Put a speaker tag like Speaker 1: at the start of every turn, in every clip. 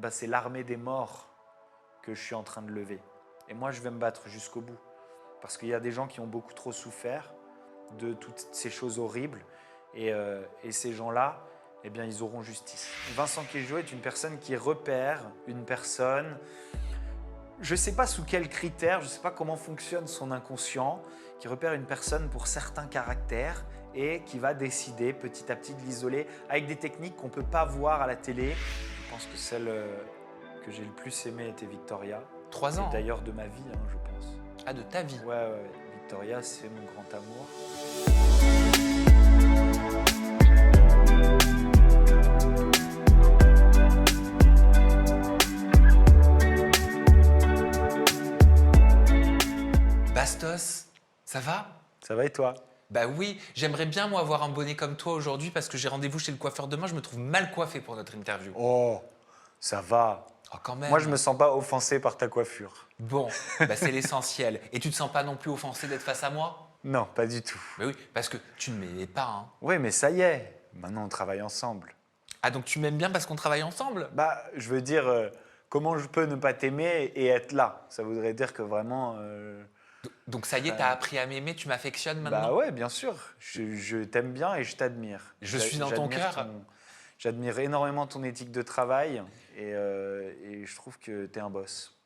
Speaker 1: ben, c'est l'armée des morts que je suis en train de lever. Et moi, je vais me battre jusqu'au bout. Parce qu'il y a des gens qui ont beaucoup trop souffert de toutes ces choses horribles. Et ces gens-là, eh bien, ils auront justice. Vincent Queijo est une personne qui repère une personne. Je ne sais pas sous quels critères, je ne sais pas comment fonctionne son inconscient, qui repère une personne pour certains caractères et qui va décider petit à petit de l'isoler avec des techniques qu'on ne peut pas voir à la télé. Je pense que celle que j'ai le plus aimée était Victoria.
Speaker 2: 3 ans.
Speaker 1: Et d'ailleurs de ma vie, je pense.
Speaker 2: Ah, de ta vie.
Speaker 1: Ouais. Victoria, c'est mon grand amour.
Speaker 2: Bastos, ça va?
Speaker 1: Ça va et toi?
Speaker 2: Bah oui, j'aimerais bien moi avoir un bonnet comme toi aujourd'hui parce que j'ai rendez-vous chez le coiffeur demain, je me trouve mal coiffé pour notre interview.
Speaker 1: Oh, ça va.
Speaker 2: Oh, quand même.
Speaker 1: Moi, je me sens pas offensé par ta coiffure.
Speaker 2: Bon, bah c'est l'essentiel. Et tu te sens pas non plus offensé d'être face à moi?
Speaker 1: Non, pas du tout.
Speaker 2: Bah oui, parce que tu ne m'aimais pas, hein.
Speaker 1: Oui, mais ça y est. Maintenant, on travaille ensemble.
Speaker 2: Ah, donc tu m'aimes bien parce qu'on travaille ensemble?
Speaker 1: Bah, je veux dire, comment je peux ne pas t'aimer et être là? Ça voudrait dire que vraiment.
Speaker 2: Donc ça y est, t'as appris à m'aimer, tu m'affectionnes maintenant?
Speaker 1: Bah ouais, bien sûr. Je t'aime bien et je t'admire.
Speaker 2: Je suis dans ton cœur.
Speaker 1: J'admire énormément ton éthique de travail et je trouve que t'es un boss.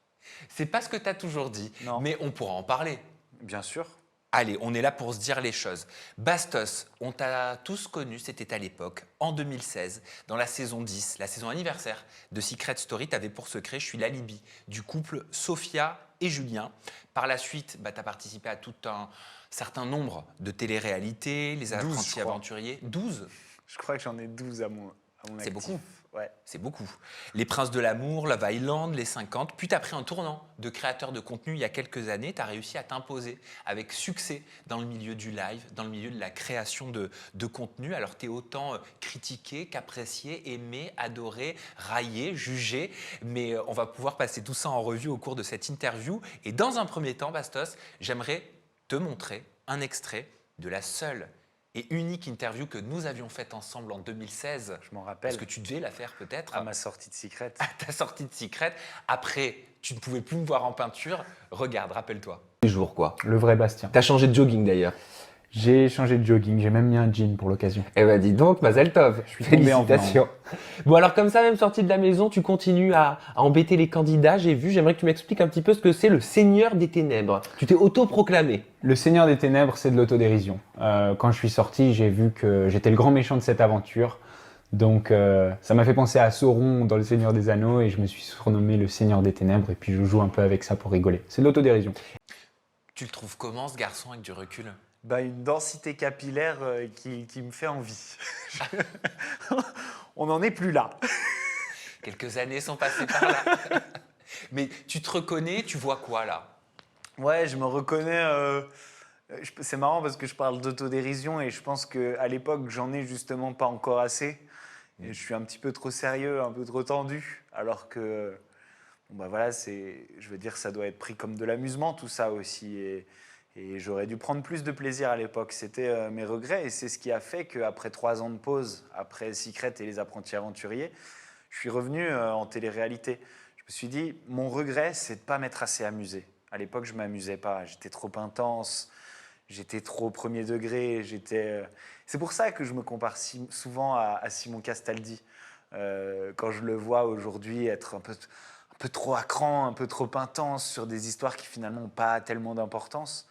Speaker 2: C'est pas ce que t'as toujours dit,
Speaker 1: Non.
Speaker 2: mais on pourra en parler.
Speaker 1: Bien sûr.
Speaker 2: Allez, on est là pour se dire les choses. Bastos, on t'a tous connu, c'était à l'époque, en 2016, dans la saison 10, la saison anniversaire de Secret Story. Tu avais pour secret, je suis l'alibi du couple Sophia et Julien. Par la suite, tu as participé à tout un certain nombre de téléréalités, Les
Speaker 1: 12,
Speaker 2: Apprentis Aventuriers. 12?
Speaker 1: Je crois que j'en ai 12 à mon
Speaker 2: C'est
Speaker 1: actif.
Speaker 2: beaucoup.
Speaker 1: Ouais.
Speaker 2: C'est beaucoup. Les Princes de l'amour, Love Island, les 50. Puis tu as pris un tournant de créateur de contenu il y a quelques années. Tu as réussi à t'imposer avec succès dans le milieu du live, dans le milieu de la création de contenu. Alors tu es autant critiqué qu'apprécié, aimé, adoré, raillé, jugé. Mais on va pouvoir passer tout ça en revue au cours de cette interview. Et dans un premier temps, Bastos, j'aimerais te montrer un extrait de la seule et unique interview que nous avions faite ensemble en 2016.
Speaker 1: Je m'en rappelle.
Speaker 2: Parce que tu devais la faire peut-être.
Speaker 1: À ma sortie de Secret.
Speaker 2: À ta sortie de Secret. Après, tu ne pouvais plus me voir en peinture. Regarde, rappelle-toi.
Speaker 3: Les jours, quoi.
Speaker 4: Le vrai Bastien.
Speaker 3: T'as changé de jogging d'ailleurs.
Speaker 4: J'ai changé de jogging, j'ai même mis un jean pour l'occasion.
Speaker 3: Eh ben dis donc, Mazel Tov.
Speaker 4: Je suis tombé en
Speaker 3: Félicitations. Bon alors comme ça, même sorti de la maison, tu continues à embêter les candidats. J'ai vu, j'aimerais que tu m'expliques un petit peu ce que c'est le Seigneur des Ténèbres. Tu t'es autoproclamé.
Speaker 4: Le Seigneur des Ténèbres, c'est de l'autodérision. Quand je suis sorti, j'ai vu que j'étais le grand méchant de cette aventure. Donc ça m'a fait penser à Sauron dans le Seigneur des Anneaux et je me suis surnommé le Seigneur des Ténèbres et puis je joue un peu avec ça pour rigoler. C'est de l'autodérision.
Speaker 2: Tu le trouves comment ce garçon avec du recul?
Speaker 1: Bah, une densité capillaire qui me fait envie. On n'en est plus là.
Speaker 2: Quelques années sont passées par là. Mais tu te reconnais, tu vois quoi là?
Speaker 1: Ouais, je me reconnais. C'est marrant parce que je parle d'autodérision et je pense qu'à l'époque, j'en ai justement pas encore assez. Et je suis un petit peu trop sérieux, un peu trop tendu. Alors que, bon bah voilà, je veux dire, ça doit être pris comme de l'amusement tout ça aussi. Et j'aurais dû prendre plus de plaisir à l'époque. C'était mes regrets et c'est ce qui a fait qu'après 3 ans de pause, après Secret et Les Apprentis Aventuriers, je suis revenu en télé-réalité. Je me suis dit, mon regret, c'est de ne pas m'être assez amusé. À l'époque, je ne m'amusais pas. J'étais trop intense, j'étais trop premier degré. C'est pour ça que je me compare souvent à Simon Castaldi. Quand je le vois aujourd'hui être un peu trop à cran, un peu trop intense sur des histoires qui finalement n'ont pas tellement d'importance.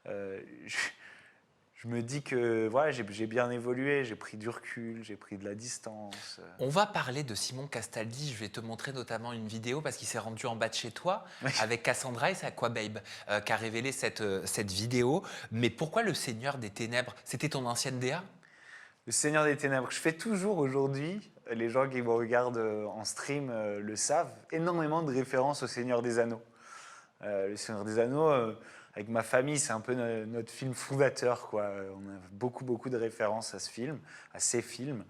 Speaker 1: Je me dis que voilà, j'ai bien évolué, j'ai pris du recul, j'ai pris de la distance.
Speaker 2: On va parler de Simon Castaldi. Je vais te montrer notamment une vidéo parce qu'il s'est rendu en bas de chez toi avec Cassandra et c'est Aquababe qui a révélé cette vidéo. Mais pourquoi le Seigneur des Ténèbres? C'était ton ancienne DA?
Speaker 1: Le Seigneur des Ténèbres. Je fais toujours aujourd'hui, les gens qui me regardent en stream le savent, énormément de références au Seigneur des Anneaux. Le Seigneur des Anneaux, avec ma famille, c'est un peu notre film fondateur, quoi. On a beaucoup de références à ce film, à ces films.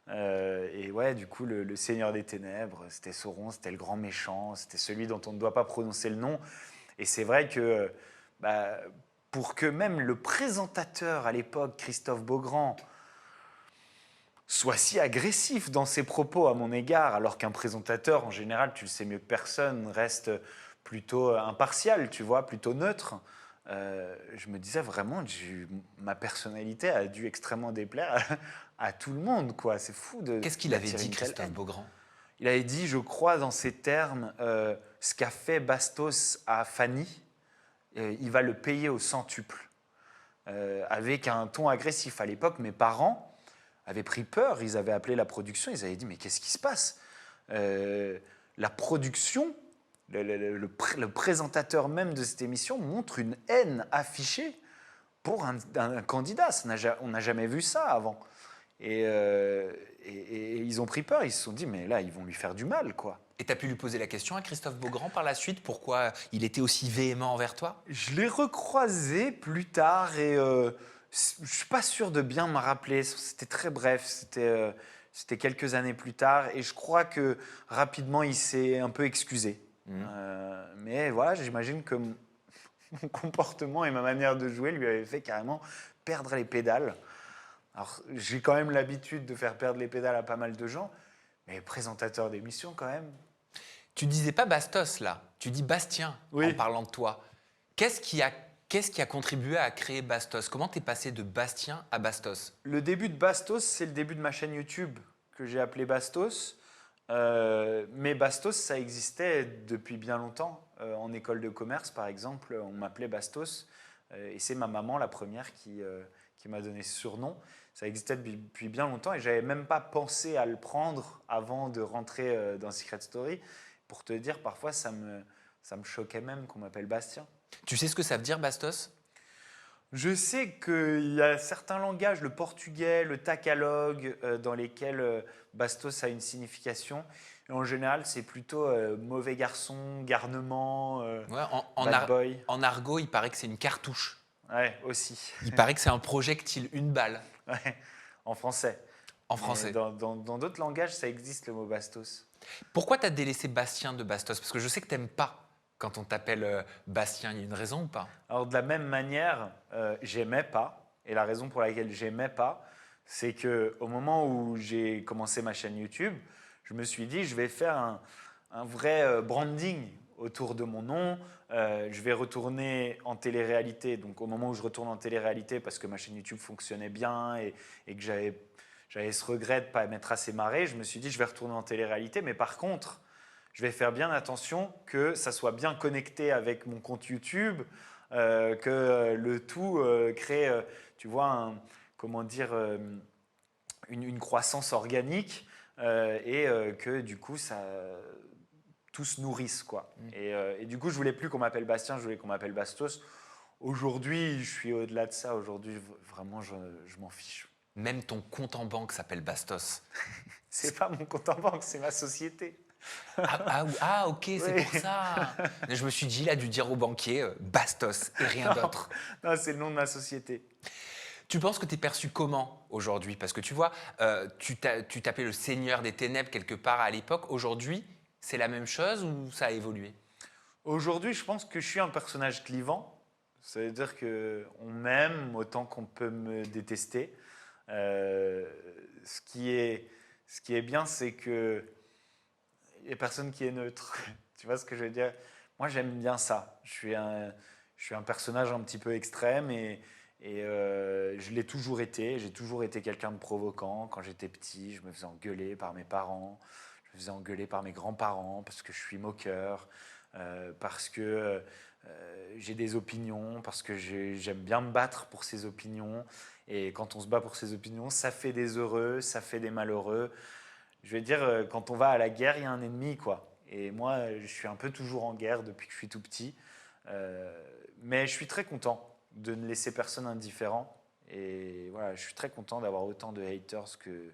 Speaker 1: Et ouais, du coup, le Seigneur des Ténèbres, c'était Sauron, c'était le grand méchant, c'était celui dont on ne doit pas prononcer le nom. Et c'est vrai que pour que même le présentateur à l'époque, Christophe Beaugrand, soit si agressif dans ses propos à mon égard, alors qu'un présentateur, en général, tu le sais mieux que personne, reste plutôt impartial, tu vois, plutôt neutre. Je me disais vraiment, ma personnalité a dû extrêmement déplaire à tout le monde, quoi. C'est fou de.
Speaker 2: Qu'est-ce qu'il avait
Speaker 1: d'attirer
Speaker 2: dit,
Speaker 1: une telle
Speaker 2: Christophe
Speaker 1: haine.
Speaker 2: Beaugrand?
Speaker 1: Il avait dit, je crois, dans ces termes, ce qu'a fait Bastos à Fanny, il va le payer au centuple. Avec un ton agressif. À l'époque, mes parents avaient pris peur, ils avaient appelé la production, ils avaient dit, mais qu'est-ce qui se passe? La production, le présentateur même de cette émission montre une haine affichée pour un candidat. On n'a jamais vu ça avant. Et ils ont pris peur, ils se sont dit, mais là, ils vont lui faire du mal, quoi.
Speaker 2: Et tu as pu lui poser la question à Christophe Beaugrand par la suite, pourquoi il était aussi véhément envers toi?
Speaker 1: Je l'ai recroisé plus tard et je ne suis pas sûr de bien me rappeler. C'était très bref, c'était quelques années plus tard et je crois que rapidement il s'est un peu excusé. Mais voilà, j'imagine que mon comportement et ma manière de jouer lui avaient fait carrément perdre les pédales. Alors j'ai quand même l'habitude de faire perdre les pédales à pas mal de gens, mais présentateur d'émission quand même.
Speaker 2: Tu disais pas Bastos là, tu dis Bastien
Speaker 1: Oui.
Speaker 2: en parlant de toi. Qu'est-ce qui a contribué à créer Bastos? Comment t'es passé de Bastien à Bastos?
Speaker 1: Le début de Bastos, c'est le début de ma chaîne YouTube que j'ai appelée Bastos. Mais Bastos, ça existait depuis bien longtemps. En école de commerce, par exemple, on m'appelait Bastos. Et c'est ma maman, la première, qui m'a donné ce surnom. Ça existait depuis bien longtemps et je n'avais même pas pensé à le prendre avant de rentrer dans Secret Story. Pour te dire, parfois, ça me choquait même qu'on m'appelle Bastien.
Speaker 2: Tu sais ce que ça veut dire Bastos?
Speaker 1: Je sais qu'il y a certains langages, le portugais, le tagalog, dans lesquels Bastos a une signification. Et en général, c'est plutôt mauvais garçon, garnement,
Speaker 2: Ouais,
Speaker 1: bad boy.
Speaker 2: en argot, il paraît que c'est une cartouche.
Speaker 1: Ouais, aussi.
Speaker 2: Il paraît que c'est un projectile, une balle,
Speaker 1: Ouais, en français.
Speaker 2: en français.
Speaker 1: Mais dans d'autres langages, ça existe le mot Bastos.
Speaker 2: Pourquoi t'as délaissé Bastien de Bastos? Parce que je sais que t'aimes pas quand on t'appelle Bastien. Il y a une raison ou pas?
Speaker 1: Alors de la même manière, j'aimais pas. Et la raison pour laquelle j'aimais pas, c'est qu'au moment où j'ai commencé ma chaîne YouTube, je me suis dit, je vais faire un vrai branding autour de mon nom. Je vais retourner en télé-réalité. Donc au moment où je retourne en télé-réalité, parce que ma chaîne YouTube fonctionnait bien et que j'avais ce regret de ne pas m'être assez marré, je me suis dit, je vais retourner en télé-réalité. Mais par contre, je vais faire bien attention que ça soit bien connecté avec mon compte YouTube, que le tout crée, tu vois, une croissance organique et que du coup, tout se nourrisse, quoi. Et du coup, je voulais plus qu'on m'appelle Bastien, je voulais qu'on m'appelle Bastos. Aujourd'hui, je suis au-delà de ça. Aujourd'hui, vraiment, je m'en fiche.
Speaker 2: Même ton compte en banque s'appelle Bastos.
Speaker 1: C'est pas mon compte en banque, c'est ma société.
Speaker 2: Ok, c'est pour ça. Je me suis dit, il a dû dire au banquier Bastos et rien d'autre.
Speaker 1: Non, c'est le nom de ma société.
Speaker 2: Tu penses que tu es perçu comment aujourd'hui? Parce que tu vois, tu t'appelais le Seigneur des Ténèbres quelque part à l'époque. Aujourd'hui, c'est la même chose ou ça a évolué?
Speaker 1: Aujourd'hui, je pense que je suis un personnage clivant. Ça veut dire qu'on m'aime autant qu'on peut me détester. Ce qui est bien, c'est qu'il n'y a personne qui est neutre. Tu vois ce que je veux dire? Moi, j'aime bien ça. Je suis un personnage un petit peu extrême et je l'ai toujours été. J'ai toujours été quelqu'un de provoquant. Quand j'étais petit, je me faisais engueuler par mes parents. Je me faisais engueuler par mes grands-parents parce que je suis moqueur, parce que j'ai des opinions, parce que j'aime bien me battre pour ces opinions. Et quand on se bat pour ses opinions, ça fait des heureux, ça fait des malheureux. Je veux dire, quand on va à la guerre, il y a un ennemi, quoi. Et moi, je suis un peu toujours en guerre depuis que je suis tout petit. Mais je suis très content de ne laisser personne indifférent. Et voilà, je suis très content d'avoir autant de haters que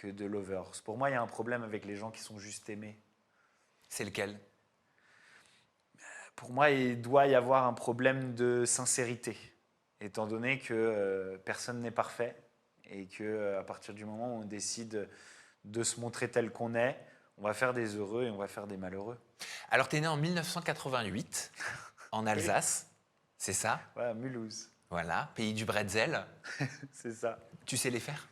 Speaker 1: de lovers. Pour moi, il y a un problème avec les gens qui sont juste aimés.
Speaker 2: C'est lequel?
Speaker 1: Pour moi, il doit y avoir un problème de sincérité, étant donné que personne n'est parfait et qu'à partir du moment où on décide de se montrer tel qu'on est, on va faire des heureux et on va faire des malheureux.
Speaker 2: Alors, tu es né en 1988 en Alsace, c'est ça?
Speaker 1: Ouais, Mulhouse.
Speaker 2: Voilà, pays du bretzel.
Speaker 1: C'est ça.
Speaker 2: Tu sais les faire?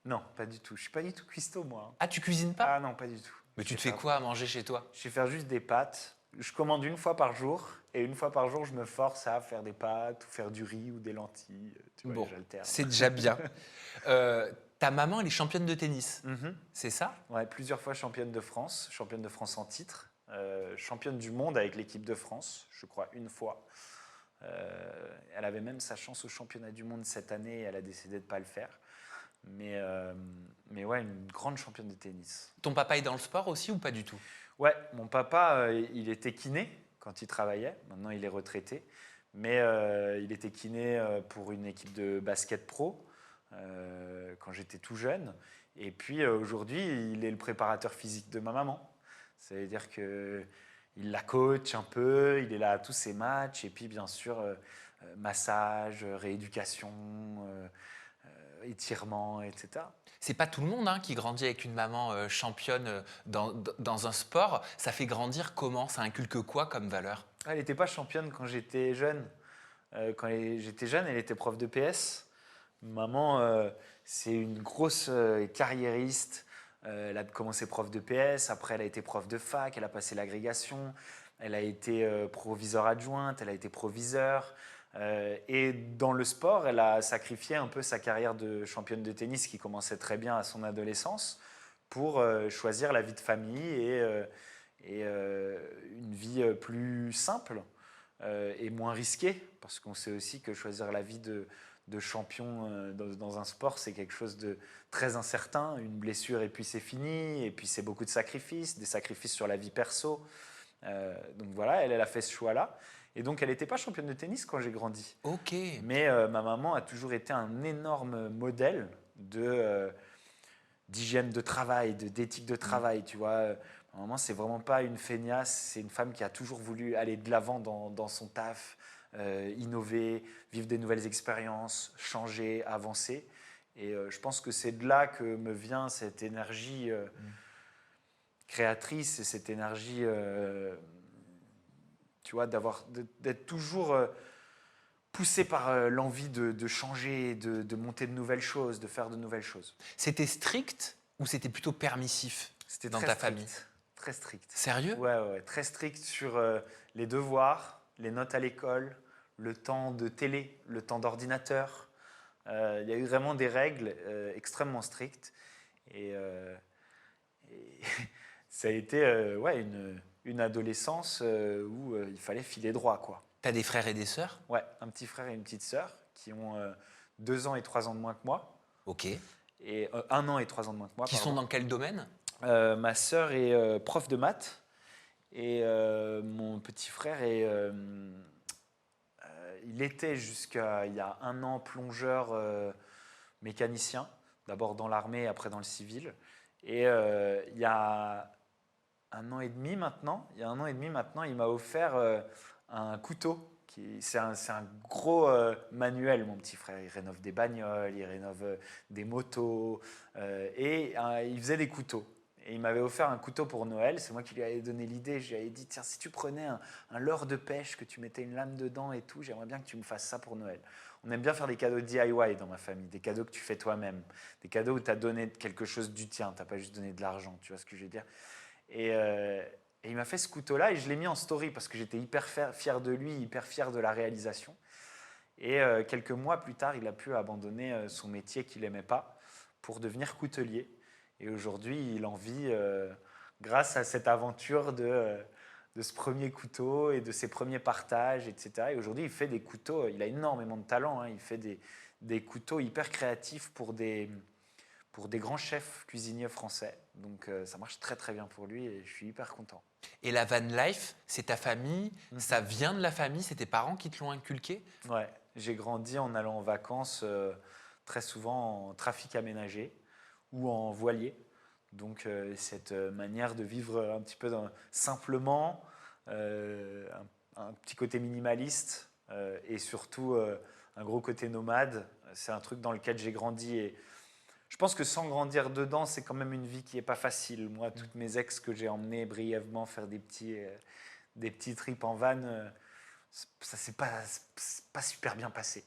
Speaker 1: Non, pas du tout. Je suis pas du tout cuistot, moi.
Speaker 2: Ah, tu cuisines pas?
Speaker 1: Ah non, pas du tout.
Speaker 2: Mais tu
Speaker 1: Je
Speaker 2: te
Speaker 1: sais
Speaker 2: fais
Speaker 1: pas.
Speaker 2: quoi à manger chez toi?
Speaker 1: Je sais faire juste des pâtes. Je commande une fois par jour. Et une fois par jour, je me force à faire des pâtes ou faire du riz ou des lentilles. Tu vois,
Speaker 2: Bon,
Speaker 1: j'alterne.
Speaker 2: c'est déjà bien. Ta maman, elle est championne de tennis,
Speaker 1: Mhm.
Speaker 2: c'est ça?
Speaker 1: Ouais, plusieurs fois championne de France en titre. Championne du monde avec l'équipe de France, je crois, une fois. Elle avait même sa chance au championnat du monde cette année et elle a décidé de ne pas le faire. Mais ouais, une grande championne de tennis.
Speaker 2: Ton papa est dans le sport aussi ou pas du tout?
Speaker 1: Ouais, mon papa, il était kiné quand il travaillait. Maintenant, il est retraité. Mais il était kiné pour une équipe de basket pro quand j'étais tout jeune. Et puis aujourd'hui, il est le préparateur physique de ma maman. Ça veut dire que il la coach un peu, il est là à tous ses matchs. Et puis, bien sûr, massage, rééducation, étirement, etc.
Speaker 2: C'est pas tout le monde hein, qui grandit avec une maman championne dans un sport. Ça fait grandir comment? Ça inculque quoi comme valeur?
Speaker 1: Elle n'était pas championne quand j'étais jeune. J'étais jeune, elle était prof de PS. Maman, c'est une grosse carriériste. Elle a commencé prof de PS, après elle a été prof de fac, elle a passé l'agrégation, elle a été proviseur adjointe, elle a été proviseur. Et dans le sport, elle a sacrifié un peu sa carrière de championne de tennis qui commençait très bien à son adolescence pour choisir la vie de famille et une vie plus simple et moins risquée. Parce qu'on sait aussi que choisir la vie de champion dans un sport, c'est quelque chose de très incertain. Une blessure et puis c'est fini. Et puis c'est beaucoup de sacrifices, des sacrifices sur la vie perso. Donc voilà, elle a fait ce choix-là. Et donc elle n'était pas championne de tennis quand j'ai grandi.
Speaker 2: Ok.
Speaker 1: Mais ma maman a toujours été un énorme modèle d'hygiène de travail, d'éthique de travail. Tu vois, ma maman, c'est vraiment pas une feignasse. C'est une femme qui a toujours voulu aller de l'avant dans son taf, innover, vivre des nouvelles expériences, changer, avancer. Et je pense que c'est de là que me vient cette énergie créatrice et cette énergie, tu vois, d'être toujours poussé par l'envie de changer, de monter de nouvelles choses, de faire de nouvelles choses.
Speaker 2: C'était strict ou c'était plutôt permissif
Speaker 1: C'était
Speaker 2: dans
Speaker 1: très
Speaker 2: ta
Speaker 1: strict,
Speaker 2: famille?
Speaker 1: très strict.
Speaker 2: Sérieux?
Speaker 1: Ouais, très strict sur les devoirs, les notes à l'école, le temps de télé, le temps d'ordinateur. Il y a eu vraiment des règles extrêmement strictes. Et ça a été ouais, une adolescence où il fallait filer droit, quoi.
Speaker 2: T'as des frères et des sœurs?
Speaker 1: Ouais, un petit frère et une petite sœur qui ont 2 ans et 3 ans de moins que moi.
Speaker 2: Ok.
Speaker 1: Et 1 an et 3 ans de moins que moi.
Speaker 2: Qui sont dans quel domaine?
Speaker 1: Ma sœur est prof de maths et mon petit frère il était jusqu'à il y a 1 an plongeur mécanicien, d'abord dans l'armée, après dans le civil. Et il y a 1 an et demi maintenant, il m'a offert un couteau. C'est un gros manuel, mon petit frère. Il rénove des bagnoles, il rénove des motos et il faisait des couteaux. Et il m'avait offert un couteau pour Noël. C'est moi qui lui avais donné l'idée. Je lui avais dit, tiens, si tu prenais un leurre de pêche, que tu mettais une lame dedans et tout, j'aimerais bien que tu me fasses ça pour Noël. On aime bien faire des cadeaux DIY dans ma famille, des cadeaux que tu fais toi-même, des cadeaux où tu as donné quelque chose du tien, tu n'as pas juste donné de l'argent, tu vois ce que je veux dire. Et il m'a fait ce couteau-là et je l'ai mis en story parce que j'étais hyper fier de lui, hyper fier de la réalisation. Et quelques mois plus tard, il a pu abandonner son métier qu'il n'aimait pas pour devenir coutelier. Et aujourd'hui, il en vit grâce à cette aventure de ce premier couteau et de ses premiers partages, etc. Et aujourd'hui, il fait des couteaux, il a énormément de talent, hein, il fait des couteaux hyper créatifs pour des grands chefs cuisiniers français. Donc ça marche très très bien pour lui et je suis hyper content.
Speaker 2: Et la van life, c'est ta famille, ça vient de la famille, c'est tes parents qui te l'ont inculqué?
Speaker 1: Ouais, j'ai grandi en allant en vacances très souvent en trafic aménagé ou en voilier. Donc cette manière de vivre un petit peu simplement, un petit côté minimaliste et surtout un gros côté nomade, c'est un truc dans lequel j'ai grandi et je pense que sans grandir dedans, c'est quand même une vie qui n'est pas facile. Moi, toutes mes ex que j'ai emmenées brièvement faire des petits trips en van, ça ne s'est pas super bien passé.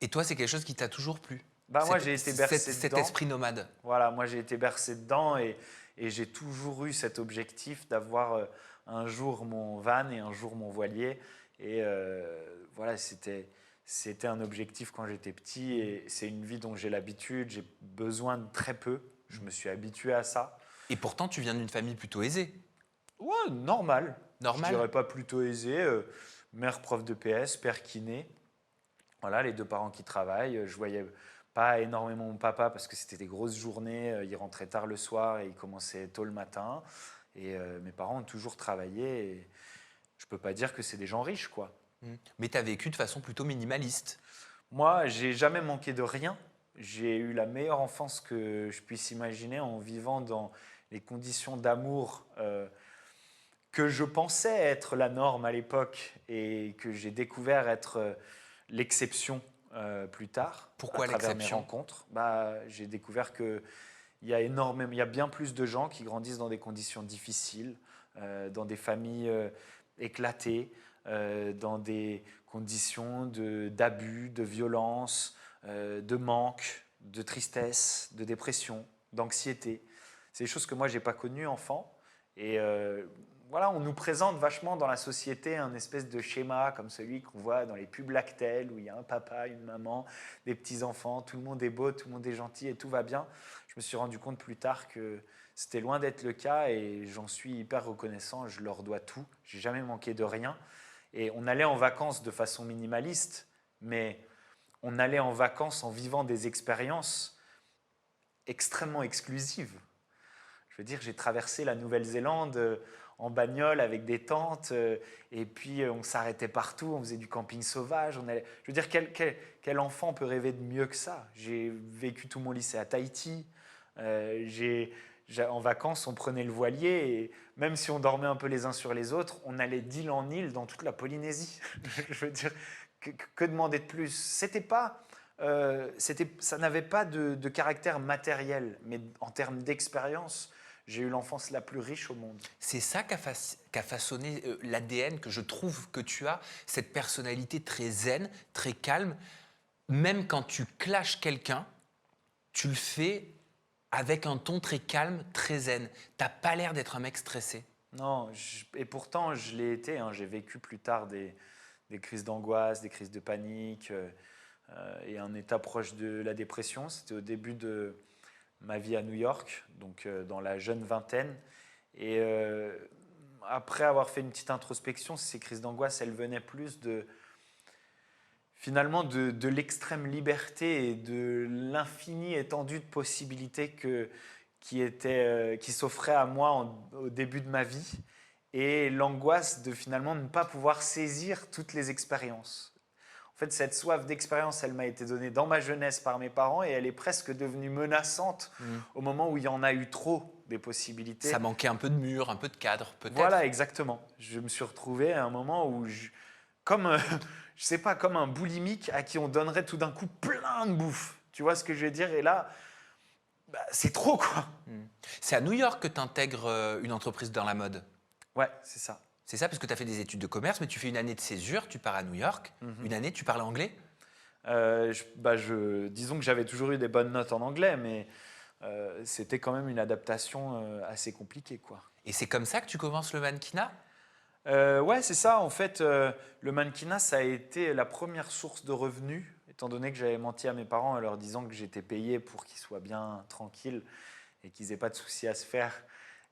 Speaker 2: Et toi, c'est quelque chose qui t'a toujours plu?
Speaker 1: Bah, moi, j'ai été bercé
Speaker 2: cet
Speaker 1: dedans.
Speaker 2: esprit nomade.
Speaker 1: Voilà, moi j'ai été bercé dedans et j'ai toujours eu cet objectif d'avoir un jour mon van et un jour mon voilier. Et voilà, c'était un objectif quand j'étais petit et c'est une vie dont j'ai l'habitude, j'ai besoin de très peu. Je me suis habitué à ça.
Speaker 2: Et pourtant, tu viens d'une famille plutôt aisée.
Speaker 1: Ouais, normal.
Speaker 2: Normal.
Speaker 1: Je dirais pas plutôt aisé. Mère prof de PS, père kiné. Voilà, les deux parents qui travaillent. Je voyais pas énormément mon papa parce que c'était des grosses journées. Il rentrait tard le soir et il commençait tôt le matin. Et mes parents ont toujours travaillé. Et je peux pas dire que c'est des gens riches, quoi.
Speaker 2: Mais tu as vécu de façon plutôt minimaliste.
Speaker 1: Moi, j'ai jamais manqué de rien. J'ai eu la meilleure enfance que je puisse imaginer en vivant dans les conditions d'amour que je pensais être la norme à l'époque et que j'ai découvert être l'exception plus tard.
Speaker 2: Pourquoi
Speaker 1: à travers mes
Speaker 2: l'exception?
Speaker 1: rencontres. Bah, j'ai découvert qu'il y a énormément, il y a bien plus de gens qui grandissent dans des conditions difficiles, dans des familles éclatées, dans des conditions d'abus, de violence, de manque, de tristesse, de dépression, d'anxiété. C'est des choses que moi, je n'ai pas connues enfant. Et voilà, on nous présente vachement dans la société un espèce de schéma comme celui qu'on voit dans les pubs Lactel, où il y a un papa, une maman, des petits-enfants, tout le monde est beau, tout le monde est gentil et tout va bien. Je me suis rendu compte plus tard que c'était loin d'être le cas et j'en suis hyper reconnaissant, je leur dois tout, j'ai jamais manqué de rien. Et on allait en vacances de façon minimaliste, mais on allait en vacances en vivant des expériences extrêmement exclusives. Je veux dire, j'ai traversé la Nouvelle-Zélande en bagnole avec des tentes, et puis on s'arrêtait partout, on faisait du camping sauvage. Je veux dire, quel enfant peut rêver de mieux que ça? J'ai vécu tout mon lycée à Tahiti. En vacances, on prenait le voilier, et même si on dormait un peu les uns sur les autres, on allait d'île en île dans toute la Polynésie. Je veux dire, que demander de plus? Ça n'avait pas de caractère matériel, mais en termes d'expérience, j'ai eu l'enfance la plus riche au monde.
Speaker 2: C'est ça qu'a façonné l'ADN que je trouve que tu as, cette personnalité très zen, très calme. Même quand tu clashes quelqu'un, tu le fais avec un ton très calme, très zen. T'as pas l'air d'être un mec stressé.
Speaker 1: Non, et pourtant je l'ai été. Hein. J'ai vécu plus tard des crises d'angoisse, des crises de panique et un état proche de la dépression. C'était au début de ma vie à New York, donc dans la jeune vingtaine. Et après avoir fait une petite introspection, ces crises d'angoisse, elles venaient plus finalement de l'extrême liberté et de l'infinie étendue de possibilités qui s'offrait à moi au début de ma vie, et l'angoisse de finalement ne pas pouvoir saisir toutes les expériences. En fait, cette soif d'expérience, elle m'a été donnée dans ma jeunesse par mes parents et elle est presque devenue menaçante au moment où il y en a eu trop des possibilités.
Speaker 2: Ça manquait un peu de mur, un peu de cadre, peut-être.
Speaker 1: Voilà, exactement. Je me suis retrouvé à un moment où, comme, je sais pas, comme un boulimique à qui on donnerait tout d'un coup plein de bouffe. Tu vois ce que je veux dire? Et là, bah, c'est trop, quoi.
Speaker 2: C'est à New York que tu intègres une entreprise dans la mode.
Speaker 1: Ouais, c'est ça.
Speaker 2: C'est ça, parce que tu as fait des études de commerce, mais tu fais une année de césure, tu pars à New York. Une année, tu parles anglais?
Speaker 1: Disons que j'avais toujours eu des bonnes notes en anglais, mais c'était quand même une adaptation assez compliquée, quoi.
Speaker 2: Et c'est comme ça que tu commences le mannequinat?
Speaker 1: Ouais, c'est ça. En fait, le mannequinat, ça a été la première source de revenus, étant donné que j'avais menti à mes parents en leur disant que j'étais payé pour qu'ils soient bien tranquilles et qu'ils n'aient pas de soucis à se faire,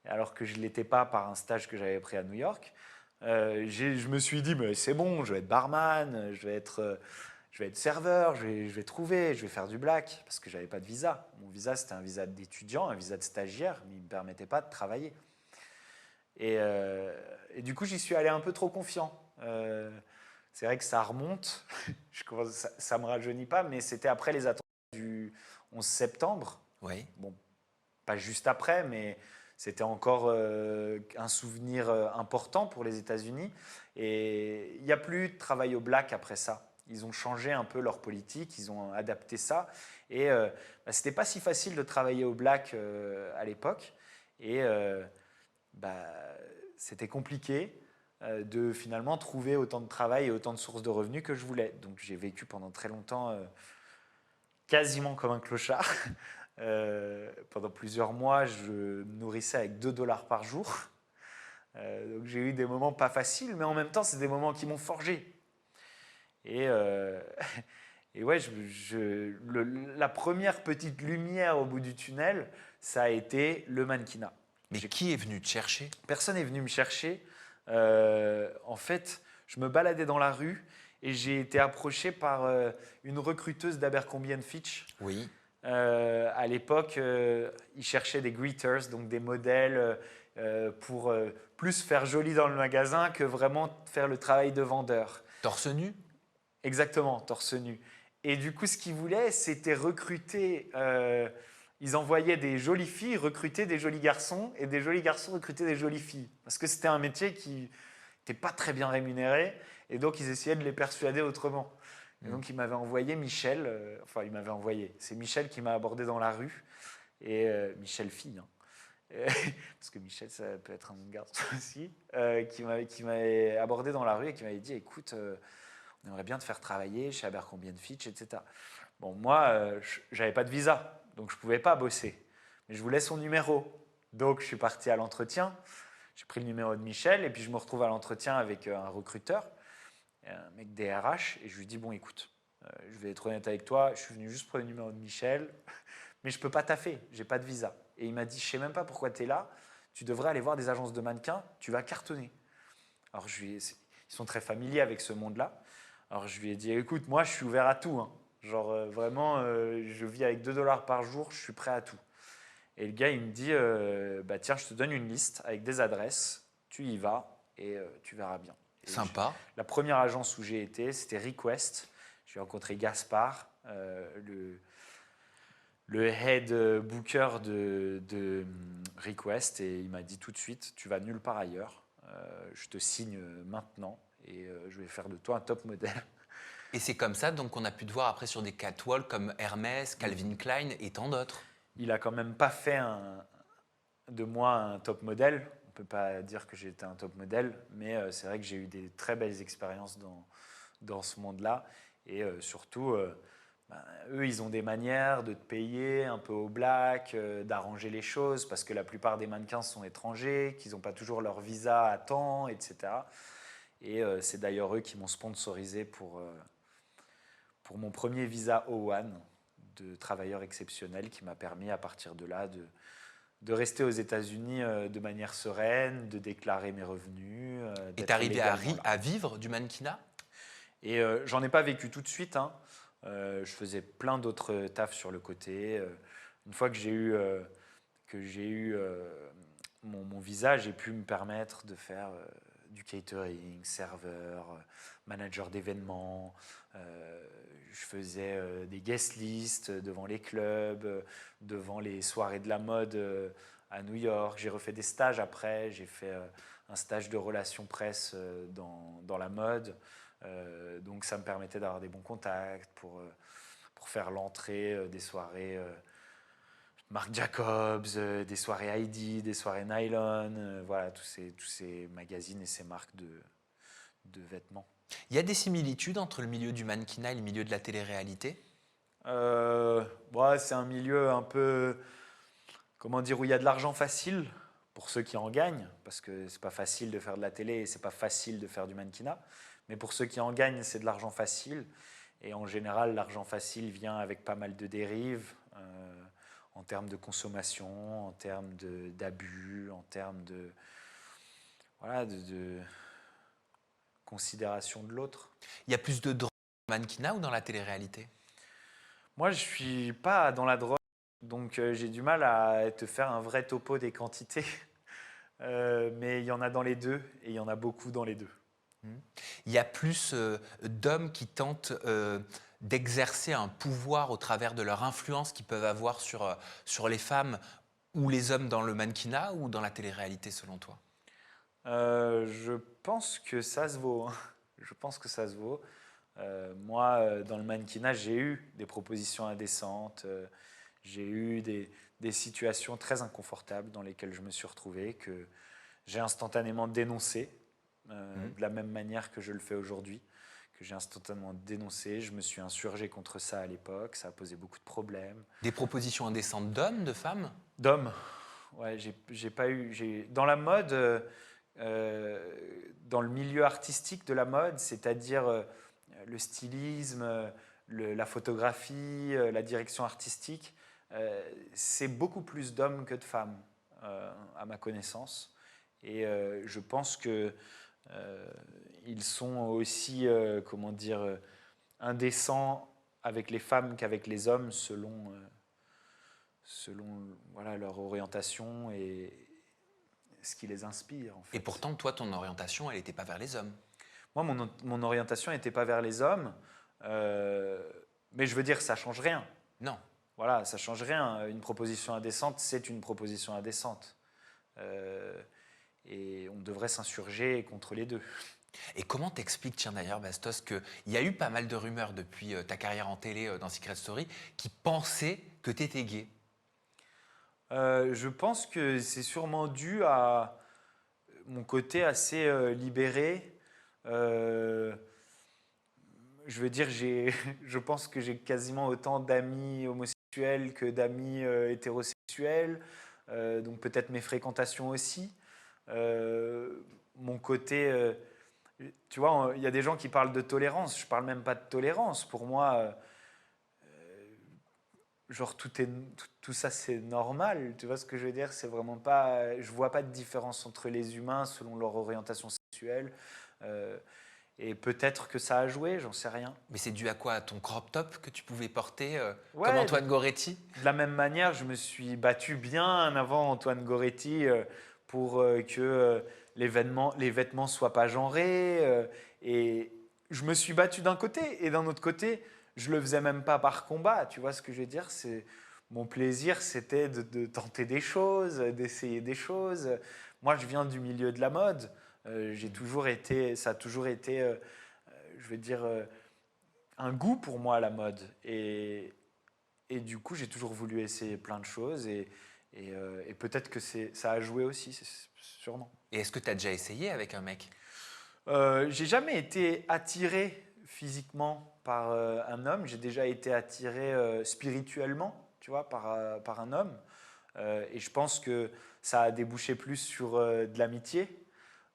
Speaker 1: alors que je ne l'étais pas par un stage que j'avais pris à New York. Je me suis dit, mais c'est bon, je vais être barman, je vais être serveur, je vais trouver, je vais faire du black, parce que je n'avais pas de visa. Mon visa, c'était un visa d'étudiant, un visa de stagiaire, mais il ne me permettait pas de travailler. Et du coup, j'y suis allé un peu trop confiant. C'est vrai que ça remonte, ça ne me rajeunit pas, mais c'était après les attentats du 11 septembre.
Speaker 2: Oui.
Speaker 1: Bon, pas juste après, mais c'était encore un souvenir important pour les États-Unis. Et il n'y a plus de travail au black après ça. Ils ont changé un peu leur politique, ils ont adapté ça. Et ce n'était pas si facile de travailler au black à l'époque. Et c'était compliqué de finalement trouver autant de travail et autant de sources de revenus que je voulais. Donc j'ai vécu pendant très longtemps quasiment comme un clochard. Pendant plusieurs mois, je me nourrissais avec 2 dollars par jour. Donc j'ai eu des moments pas faciles, mais en même temps, c'est des moments qui m'ont forgé. Et, et ouais, la première petite lumière au bout du tunnel, ça a été le mannequinat.
Speaker 2: Mais qui est venu te chercher?
Speaker 1: Personne n'est venu me chercher. En fait, je me baladais dans la rue et j'ai été approché par une recruteuse d'Abercrombie Fitch.
Speaker 2: Oui.
Speaker 1: À l'époque, ils cherchaient des greeters, donc des modèles pour plus faire joli dans le magasin que vraiment faire le travail de vendeur.
Speaker 2: Torse nu?
Speaker 1: Exactement, torse nu. Et du coup, ce qu'ils voulaient, c'était recruter. Ils envoyaient des jolies filles recruter des jolis garçons et des jolis garçons recruter des jolies filles. Parce que c'était un métier qui n'était pas très bien rémunéré et donc ils essayaient de les persuader autrement. Et donc il m'avait envoyé Michel, enfin il m'avait envoyé, c'est Michel qui m'a abordé dans la rue, et Michel fille, hein. Parce que Michel ça peut être un garçon aussi, qui m'avait abordé dans la rue et qui m'avait dit écoute, on aimerait bien te faire travailler chez Abercrombie Fitch, etc. Bon, moi, j'avais pas de visa, donc je pouvais pas bosser. Mais je voulais son numéro. Donc je suis parti à l'entretien, j'ai pris le numéro de Michel, et puis je me retrouve à l'entretien avec un recruteur, un mec des RH, et je lui dis bon écoute, je vais être honnête avec toi, je suis venu juste pour le numéro de Michel, mais je peux pas taffer, j'ai pas de visa. Et il m'a dit je sais même pas pourquoi tu es là, tu devrais aller voir des agences de mannequins, tu vas cartonner. Alors ils sont très familiers avec ce monde-là. Alors je lui ai dit écoute, moi je suis ouvert à tout, hein. Genre vraiment, je vis avec 2 dollars par jour, je suis prêt à tout. Et le gars il me dit bah tiens, je te donne une liste avec des adresses, tu y vas et tu verras bien. Et
Speaker 2: Sympa.
Speaker 1: la première agence où j'ai été, c'était Request. J'ai rencontré Gaspard, le head booker de Request, et il m'a dit tout de suite, tu vas nulle part ailleurs, je te signe maintenant et je vais faire de toi un top modèle.
Speaker 2: Et c'est comme ça donc qu'on a pu te voir après sur des catwalks comme Hermès, Calvin Klein et tant d'autres.
Speaker 1: Il a quand même pas fait de moi un top modèle. On ne peut pas dire que j'ai été un top modèle, mais c'est vrai que j'ai eu des très belles expériences dans ce monde-là. Et surtout, eux, ils ont des manières de te payer un peu au black, d'arranger les choses, parce que la plupart des mannequins sont étrangers, qu'ils n'ont pas toujours leur visa à temps, etc. Et c'est d'ailleurs eux qui m'ont sponsorisé pour mon premier visa O1 de travailleur exceptionnel, qui m'a permis à partir de là de rester aux États-Unis de manière sereine, de déclarer mes revenus.
Speaker 2: Et t'es arrivé à vivre du mannequinat?
Speaker 1: Et j'en ai pas vécu tout de suite, hein. Je faisais plein d'autres tafs sur le côté. Une fois que j'ai eu mon visa, j'ai pu me permettre de faire du catering, serveur, manager d'événements. Je faisais des guest lists devant les clubs, devant les soirées de la mode à New York. J'ai refait des stages après. J'ai fait un stage de relations presse dans la mode. Donc ça me permettait d'avoir des bons contacts pour faire l'entrée des soirées Marc Jacobs, des soirées Heidi, des soirées Nylon, voilà, tous ces magazines et ces marques de vêtements.
Speaker 2: Il y a des similitudes entre le milieu du mannequinat et le milieu de la télé-réalité?
Speaker 1: C'est un milieu un peu, comment dire, où il y a de l'argent facile pour ceux qui en gagnent, parce que c'est pas facile de faire de la télé et c'est pas facile de faire du mannequinat. Mais pour ceux qui en gagnent, c'est de l'argent facile. Et en général, l'argent facile vient avec pas mal de dérives en termes de consommation, en termes d'abus, en termes de considération de l'autre.
Speaker 2: Il y a plus de drogue dans le mannequinat ou dans la télé-réalité?
Speaker 1: Moi, je ne suis pas dans la drogue, donc j'ai du mal à te faire un vrai topo des quantités. Mais il y en a dans les deux et il y en a beaucoup dans les deux.
Speaker 2: Il y a plus d'hommes qui tentent d'exercer un pouvoir au travers de leur influence qu'ils peuvent avoir sur les femmes ou les hommes dans le mannequinat ou dans la télé-réalité selon toi?
Speaker 1: Je pense que ça se vaut, hein. Je pense que ça se vaut. Moi, dans le mannequinat, j'ai eu des propositions indécentes. J'ai eu des situations très inconfortables dans lesquelles je me suis retrouvé, que j'ai instantanément dénoncé, de la même manière que je le fais aujourd'hui, que j'ai instantanément dénoncé. Je me suis insurgé contre ça à l'époque. Ça a posé beaucoup de problèmes.
Speaker 2: Des propositions indécentes d'hommes, de femmes?
Speaker 1: D'hommes. Ouais, j'ai pas eu. Dans la mode, dans le milieu artistique de la mode, c'est-à-dire le stylisme, la photographie, la direction artistique, c'est beaucoup plus d'hommes que de femmes, à ma connaissance. Et je pense que ils sont aussi, comment dire, indécents avec les femmes qu'avec les hommes selon voilà, leur orientation et ce qui les inspire. En fait.
Speaker 2: Et pourtant, toi, ton orientation, elle n'était pas vers les hommes.
Speaker 1: Moi, mon orientation n'était pas vers les hommes, mais je veux dire, ça ne change rien.
Speaker 2: Non.
Speaker 1: Voilà, ça ne change rien. Une proposition indécente, c'est une proposition indécente. Et on devrait s'insurger contre les deux.
Speaker 2: Et comment t'expliques, tiens d'ailleurs, Bastos, qu'il y a eu pas mal de rumeurs depuis ta carrière en télé dans Secret Story qui pensaient que tu étais gay?
Speaker 1: Je pense que c'est sûrement dû à mon côté assez libéré. Je veux dire, je pense que j'ai quasiment autant d'amis homosexuels que d'amis hétérosexuels, donc peut-être mes fréquentations aussi. Mon côté, tu vois, il y a des gens qui parlent de tolérance, je parle même pas de tolérance. Pour moi, genre tout ça c'est normal, tu vois ce que je veux dire? C'est vraiment pas, je vois pas de différence entre les humains selon leur orientation sexuelle. Et peut-être que ça a joué, j'en sais rien.
Speaker 2: Mais c'est dû à quoi? À ton crop top que tu pouvais porter
Speaker 1: Ouais,
Speaker 2: comme Antoine Goretti?
Speaker 1: De la même manière, je me suis battu bien avant Antoine Goretti pour que les vêtements soient pas genrés. Et je me suis battu d'un côté et d'un autre côté, je le faisais même pas par combat. Tu vois ce que je veux dire? Mon plaisir, c'était de tenter des choses, d'essayer des choses. Moi, je viens du milieu de la mode. Ça a toujours été, je veux dire, un goût pour moi, la mode. Et du coup, j'ai toujours voulu essayer plein de choses. Et peut-être que ça a joué aussi, sûrement.
Speaker 2: Et est-ce que tu as déjà essayé avec un mec?
Speaker 1: J'ai jamais été attiré physiquement par un homme. J'ai déjà été attiré spirituellement, tu vois, par un homme. Et je pense que ça a débouché plus sur de l'amitié.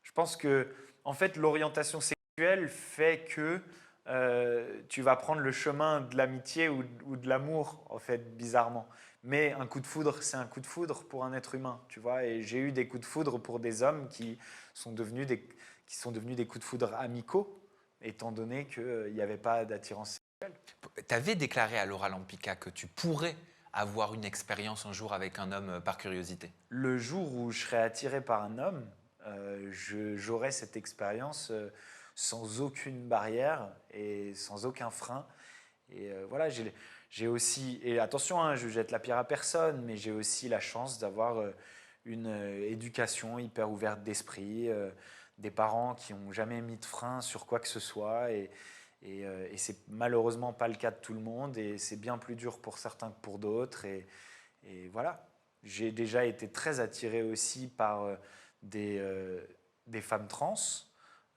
Speaker 1: Je pense que, en fait, l'orientation sexuelle fait que tu vas prendre le chemin de l'amitié ou de l'amour, en fait, bizarrement. Mais un coup de foudre, c'est un coup de foudre pour un être humain, tu vois. Et j'ai eu des coups de foudre pour des hommes qui sont devenus des coups de foudre amicaux, étant donné qu'il n'y avait pas d'attirance sexuelle.
Speaker 2: Tu avais déclaré à Laura Lampica que tu pourrais avoir une expérience un jour avec un homme par curiosité.
Speaker 1: Le jour où je serais attiré par un homme, j'aurai cette expérience sans aucune barrière et sans aucun frein. Et voilà, j'ai aussi, et attention, hein, je jette la pierre à personne, mais j'ai aussi la chance d'avoir une éducation hyper ouverte d'esprit, des parents qui n'ont jamais mis de frein sur quoi que ce soit. Et c'est malheureusement pas le cas de tout le monde. Et c'est bien plus dur pour certains que pour d'autres. Et voilà, j'ai déjà été très attiré aussi par des femmes trans.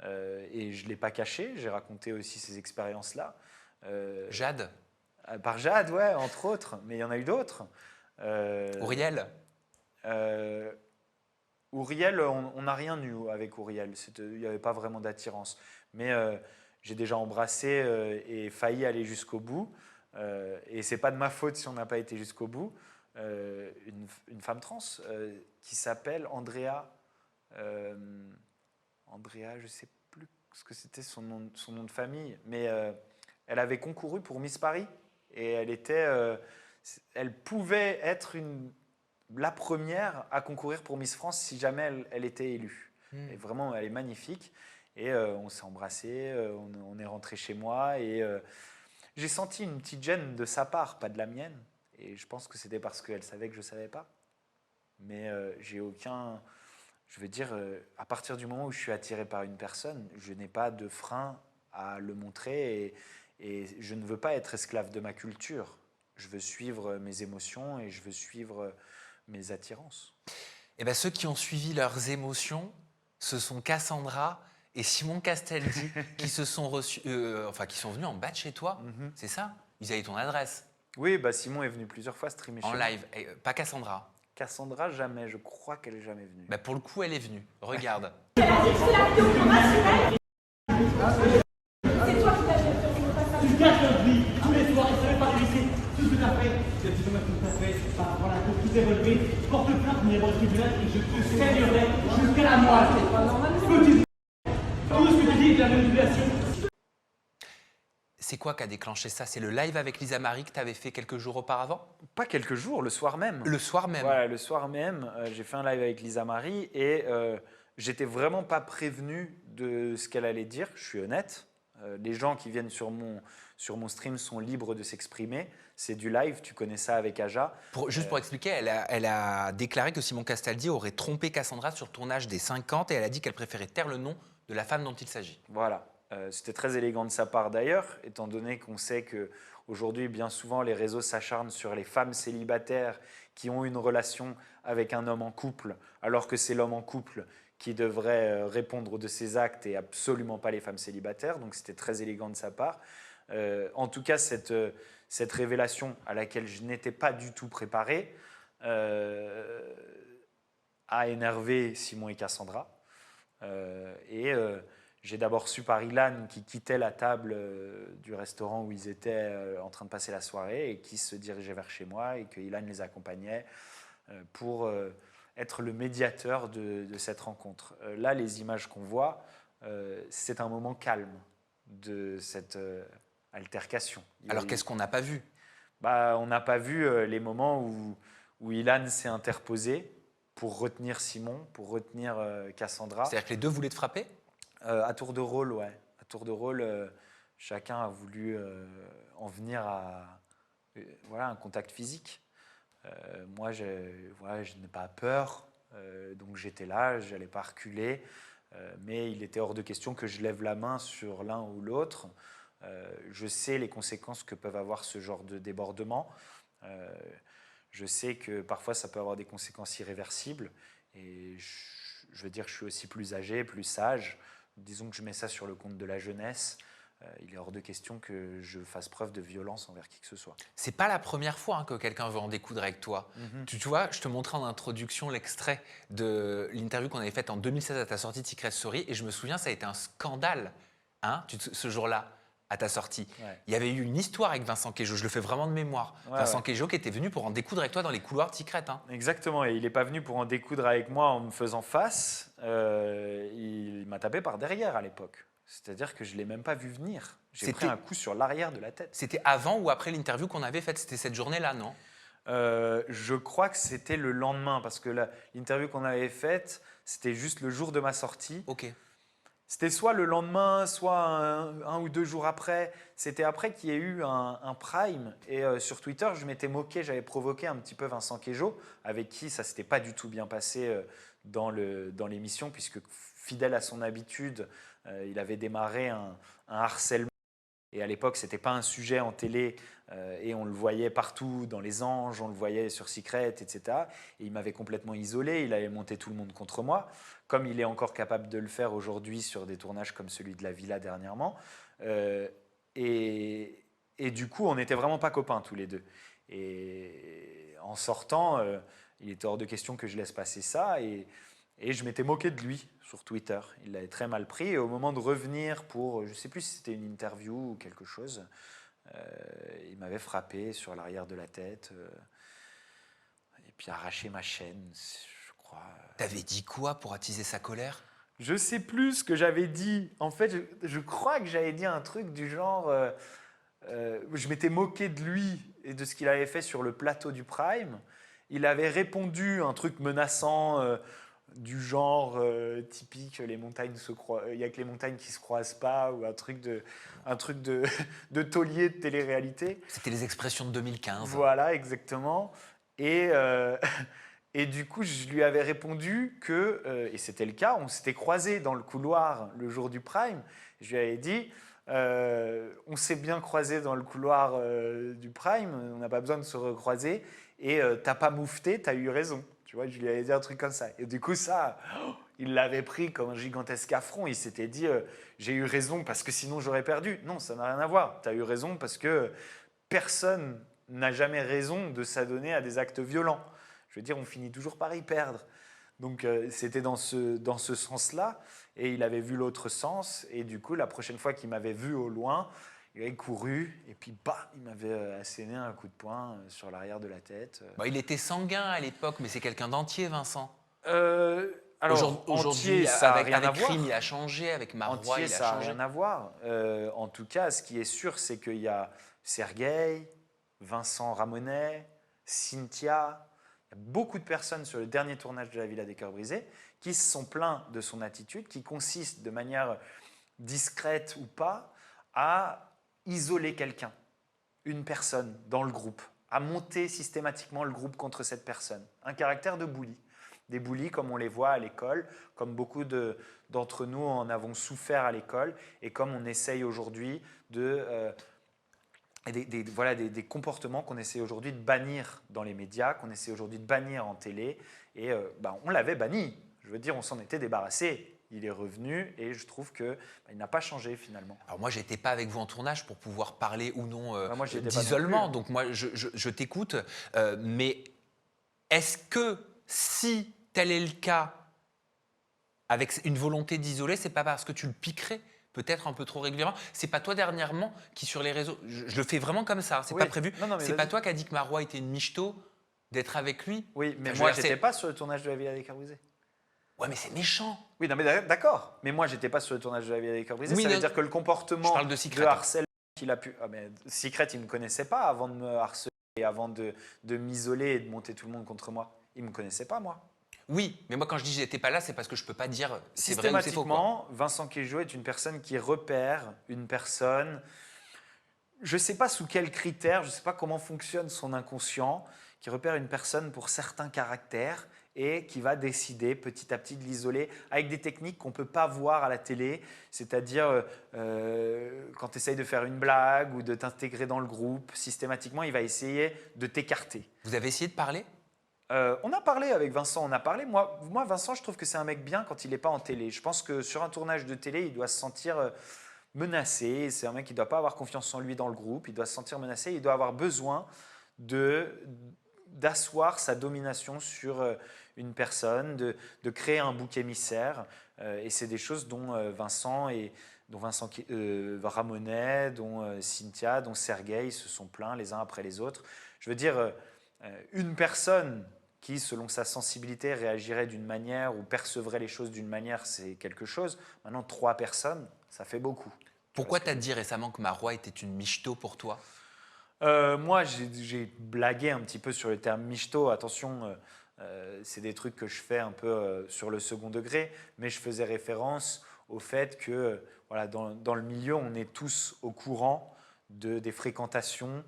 Speaker 1: Et je ne l'ai pas caché, j'ai raconté aussi ces expériences-là.
Speaker 2: Jade?
Speaker 1: Par Jade, ouais, entre autres, mais il y en a eu d'autres.
Speaker 2: Auriel?
Speaker 1: Ouriel, on n'a rien eu avec Ouriel, il n'y avait pas vraiment d'attirance. Mais j'ai déjà embrassé et failli aller jusqu'au bout. Et c'est pas de ma faute si on n'a pas été jusqu'au bout. Une femme trans qui s'appelle Andrea. Andrea, je ne sais plus ce que c'était son nom de famille, mais elle avait concouru pour Miss Paris et elle pouvait être la première à concourir pour Miss France si jamais elle était élue. Et vraiment, elle est magnifique. Et on s'est embrassés, on est rentré chez moi et j'ai senti une petite gêne de sa part, pas de la mienne. Et je pense que c'était parce qu'elle savait que je ne savais pas. Mais j'ai aucun... Je veux dire, à partir du moment où je suis attiré par une personne, je n'ai pas de frein à le montrer et je ne veux pas être esclave de ma culture. Je veux suivre mes émotions et je veux suivre mes attirances.
Speaker 2: Eh bien, ceux qui ont suivi leurs émotions, ce sont Cassandra et Simon Castaldi qui se sont reçus, qui sont venus en bas de chez toi, c'est ça? Ils avaient ton adresse
Speaker 1: Oui, bah Simon est venu plusieurs fois streamer
Speaker 2: en
Speaker 1: chez moi.
Speaker 2: live, pas Cassandra.
Speaker 1: Cassandra, jamais. Je crois qu'elle est jamais venue.
Speaker 2: Bah pour le coup, elle est venue. Regarde.
Speaker 5: Tu gâches notre vie tous les soirs, tu ne savais pas laisser tout ce que tu as fait. C'est tout ce que tu as fait par rapport à la cour qui s'est relevée. Porte plainte, numéro de tribunal et je te saignerai jusqu'à la moelle. Tout ce que tu dis est de la manipulation.
Speaker 2: C'est quoi qui a déclenché ça? C'est le live avec Lisa Marie que tu avais fait quelques jours auparavant?
Speaker 1: Pas quelques jours, le soir même.
Speaker 2: Le soir même.
Speaker 1: Voilà, le soir même, j'ai fait un live avec Lisa Marie et j'étais vraiment pas prévenu de ce qu'elle allait dire, je suis honnête. Les gens qui viennent sur mon stream sont libres de s'exprimer. C'est du live, tu connais ça avec Aja.
Speaker 2: Juste pour expliquer, elle a déclaré que Simon Castaldi aurait trompé Cassandra sur le tournage des 50 et elle a dit qu'elle préférait taire le nom de la femme dont il s'agit.
Speaker 1: Voilà. C'était très élégant de sa part d'ailleurs, étant donné qu'on sait qu'aujourd'hui, bien souvent, les réseaux s'acharnent sur les femmes célibataires qui ont une relation avec un homme en couple, alors que c'est l'homme en couple qui devrait répondre de ses actes et absolument pas les femmes célibataires. Donc c'était très élégant de sa part. En tout cas, cette révélation à laquelle je n'étais pas du tout préparé a énervé Simon et Cassandra. J'ai d'abord su par Ilan qui quittait la table du restaurant où ils étaient en train de passer la soirée et qui se dirigeait vers chez moi et que Ilan les accompagnait pour être le médiateur de cette rencontre. Là, les images qu'on voit, c'est un moment calme de cette altercation.
Speaker 2: Alors qu'est-ce qu'on n'a pas vu?
Speaker 1: On n'a pas vu les moments où Ilan s'est interposé pour retenir Simon, pour retenir Cassandra.
Speaker 2: C'est-à-dire que les deux voulaient te frapper?
Speaker 1: À tour de rôle, ouais. À tour de rôle, chacun a voulu en venir à un contact physique. Moi, je n'ai pas peur, donc j'étais là, je n'allais pas reculer, mais il était hors de question que je lève la main sur l'un ou l'autre. Je sais les conséquences que peuvent avoir ce genre de débordement. Je sais que parfois, ça peut avoir des conséquences irréversibles. Et je veux dire, je suis aussi plus âgé, plus sage. Disons que je mets ça sur le compte de la jeunesse. Il est hors de question que je fasse preuve de violence envers qui que ce soit.
Speaker 2: C'est pas la première fois que quelqu'un veut en découdre avec toi. Tu vois, je te montrais en introduction l'extrait de l'interview qu'on avait faite en 2016 à ta sortie de Secret Story et je me souviens, ça a été un scandale ce jour-là à ta sortie.
Speaker 1: Ouais.
Speaker 2: Il y avait eu une histoire avec Vincent Queijo, je le fais vraiment de mémoire. Vincent Queijo qui était venu pour en découdre avec toi dans les couloirs de Secret.
Speaker 1: Exactement, et il n'est pas venu pour en découdre avec moi en me faisant face. Il m'a tapé par derrière à l'époque. C'est-à-dire que je ne l'ai même pas vu venir. J'ai pris un coup sur l'arrière de la tête.
Speaker 2: C'était avant ou après l'interview qu'on avait faite? C'était cette journée-là, non?
Speaker 1: Je crois que c'était le lendemain, parce que l'interview qu'on avait faite, c'était juste le jour de ma sortie.
Speaker 2: Ok.
Speaker 1: C'était soit le lendemain, soit un ou 2 jours après. C'était après qu'il y ait eu un prime. Et sur Twitter, je m'étais moqué, j'avais provoqué un petit peu Vincent Queijo, avec qui ça ne s'était pas du tout bien passé dans l'émission, puisque fidèle à son habitude, il avait démarré un harcèlement. Et à l'époque, ce n'était pas un sujet en télé et on le voyait partout, dans Les Anges, on le voyait sur Secret, etc. Et il m'avait complètement isolé, il avait monté tout le monde contre moi, comme il est encore capable de le faire aujourd'hui sur des tournages comme celui de La Villa dernièrement. Et du coup, on n'était vraiment pas copains tous les deux. Et en sortant, il était hors de question que je laisse passer ça. Et je m'étais moqué de lui sur Twitter. Il l'avait très mal pris. Et au moment de revenir pour, je ne sais plus si c'était une interview ou quelque chose, il m'avait frappé sur l'arrière de la tête et puis arraché ma chaîne, je crois.
Speaker 2: T'avais dit quoi pour attiser sa colère?
Speaker 1: Je ne sais plus ce que j'avais dit. En fait, je crois que j'avais dit un truc du genre... je m'étais moqué de lui et de ce qu'il avait fait sur le plateau du Prime. Il avait répondu un truc menaçant... du genre typique, les montagnes il n'y a que les montagnes qui ne se croisent pas, ou un truc de taulier de télé-réalité.
Speaker 2: C'était les expressions de 2015.
Speaker 1: Voilà, exactement. Et du coup, je lui avais répondu que, et c'était le cas, on s'était croisés dans le couloir le jour du Prime. Je lui avais dit, on s'est bien croisés dans le couloir du Prime, on n'a pas besoin de se recroiser, et t'as pas moufté, t'as eu raison. Tu vois, je lui avais dit un truc comme ça. Et du coup, ça, il l'avait pris comme un gigantesque affront. Il s'était dit j'ai eu raison parce que sinon j'aurais perdu. Non, ça n'a rien à voir. Tu as eu raison parce que personne n'a jamais raison de s'adonner à des actes violents. Je veux dire, on finit toujours par y perdre. Donc c'était dans ce sens-là. Et il avait vu l'autre sens. Et du coup, la prochaine fois qu'il m'avait vu au loin, il avait couru et puis bah, il m'avait asséné un coup de poing sur l'arrière de la tête.
Speaker 2: Bah, il était sanguin à l'époque, mais c'est quelqu'un d'entier, Vincent.
Speaker 1: Alors,
Speaker 2: Aujourd'hui,
Speaker 1: entier, ça n'a
Speaker 2: avec,
Speaker 1: rien à
Speaker 2: avec
Speaker 1: voir.
Speaker 2: Crime, il a changé. Avec Marois,
Speaker 1: Entier,
Speaker 2: il a
Speaker 1: ça n'a
Speaker 2: changé.
Speaker 1: rien à voir. En tout cas, ce qui est sûr, c'est qu'il y a Sergueï, Vincent Ramonet, Cynthia, il y a beaucoup de personnes sur le dernier tournage de La Villa des Cœurs Brisés qui se sont plaints de son attitude, qui consiste de manière discrète ou pas à isoler quelqu'un, une personne dans le groupe, à monter systématiquement le groupe contre cette personne. Un caractère de bully. Des bullies comme on les voit à l'école, comme beaucoup d'entre nous en avons souffert à l'école et comme on essaye aujourd'hui des comportements qu'on essaie aujourd'hui de bannir dans les médias, qu'on essaie aujourd'hui de bannir en télé. Et on l'avait banni. Je veux dire, on s'en était débarrassé. Il est revenu et je trouve qu'il n'a pas changé finalement.
Speaker 2: Alors moi, j'étais pas avec vous en tournage pour pouvoir parler ou non
Speaker 1: Moi, j'y étais pas non
Speaker 2: d'isolement.
Speaker 1: plus.
Speaker 2: Donc moi, je t'écoute. Mais est-ce que si tel est le cas, avec une volonté d'isoler, c'est pas parce que tu le piquerais peut-être un peu trop régulièrement? C'est pas toi dernièrement qui sur les réseaux, je le fais vraiment comme ça, c'est
Speaker 1: Oui.
Speaker 2: pas prévu.
Speaker 1: Non, mais
Speaker 2: c'est pas
Speaker 1: vas-y.
Speaker 2: toi qui a dit que Marois était une michto d'être avec lui?
Speaker 1: Oui, mais
Speaker 2: Enfin, je
Speaker 1: moi,
Speaker 2: veux dire,
Speaker 1: j'étais
Speaker 2: c'est-
Speaker 1: pas sur le tournage de La Villa des Cœurs Brisés.
Speaker 2: Ouais, mais c'est méchant.
Speaker 1: Oui, non, mais d'accord. Mais moi, j'étais pas sur le tournage de La Villa des Cœurs Brisés.
Speaker 2: Oui,
Speaker 1: Ça veut
Speaker 2: non,
Speaker 1: dire que le
Speaker 2: je
Speaker 1: comportement
Speaker 2: parle de Secret.
Speaker 1: harcèlement qu'il a pu... Ah, mais Secret, il ne me connaissait pas avant de me harceler et avant de m'isoler et de monter tout le monde contre moi. Il ne me connaissait pas, moi.
Speaker 2: Oui, mais moi quand je dis j'étais pas là, c'est parce que je peux pas dire c'est vrai ou c'est faux. Quoi.
Speaker 1: Systématiquement, Vincent Queijo est une personne qui repère une personne. Je ne sais pas sous quels critères, je ne sais pas comment fonctionne son inconscient, qui repère une personne pour certains caractères et qui va décider petit à petit de l'isoler avec des techniques qu'on ne peut pas voir à la télé, c'est-à-dire quand tu essayes de faire une blague ou de t'intégrer dans le groupe, systématiquement, il va essayer de t'écarter.
Speaker 2: Vous avez essayé de parler?
Speaker 1: On a parlé avec Vincent, on a parlé. Moi, Vincent, je trouve que c'est un mec bien quand il n'est pas en télé. Je pense que sur un tournage de télé, il doit se sentir menacé. C'est un mec qui ne doit pas avoir confiance en lui dans le groupe. Il doit se sentir menacé. Il doit avoir besoin d'asseoir sa domination sur une personne, de créer un bouc émissaire. Et c'est des choses dont Vincent Ramonet, dont Cynthia, dont Sergueï se sont plaints les uns après les autres. Je veux dire, une personne qui, selon sa sensibilité, réagirait d'une manière ou percevrait les choses d'une manière, c'est quelque chose. Maintenant, 3 personnes, ça fait beaucoup.
Speaker 2: Pourquoi t'as dit récemment que Marois était une michto pour toi?
Speaker 1: Moi, j'ai blagué un petit peu sur le terme michto. Attention, c'est des trucs que je fais un peu sur le second degré, mais je faisais référence au fait que voilà, dans le milieu, on est tous au courant des fréquentations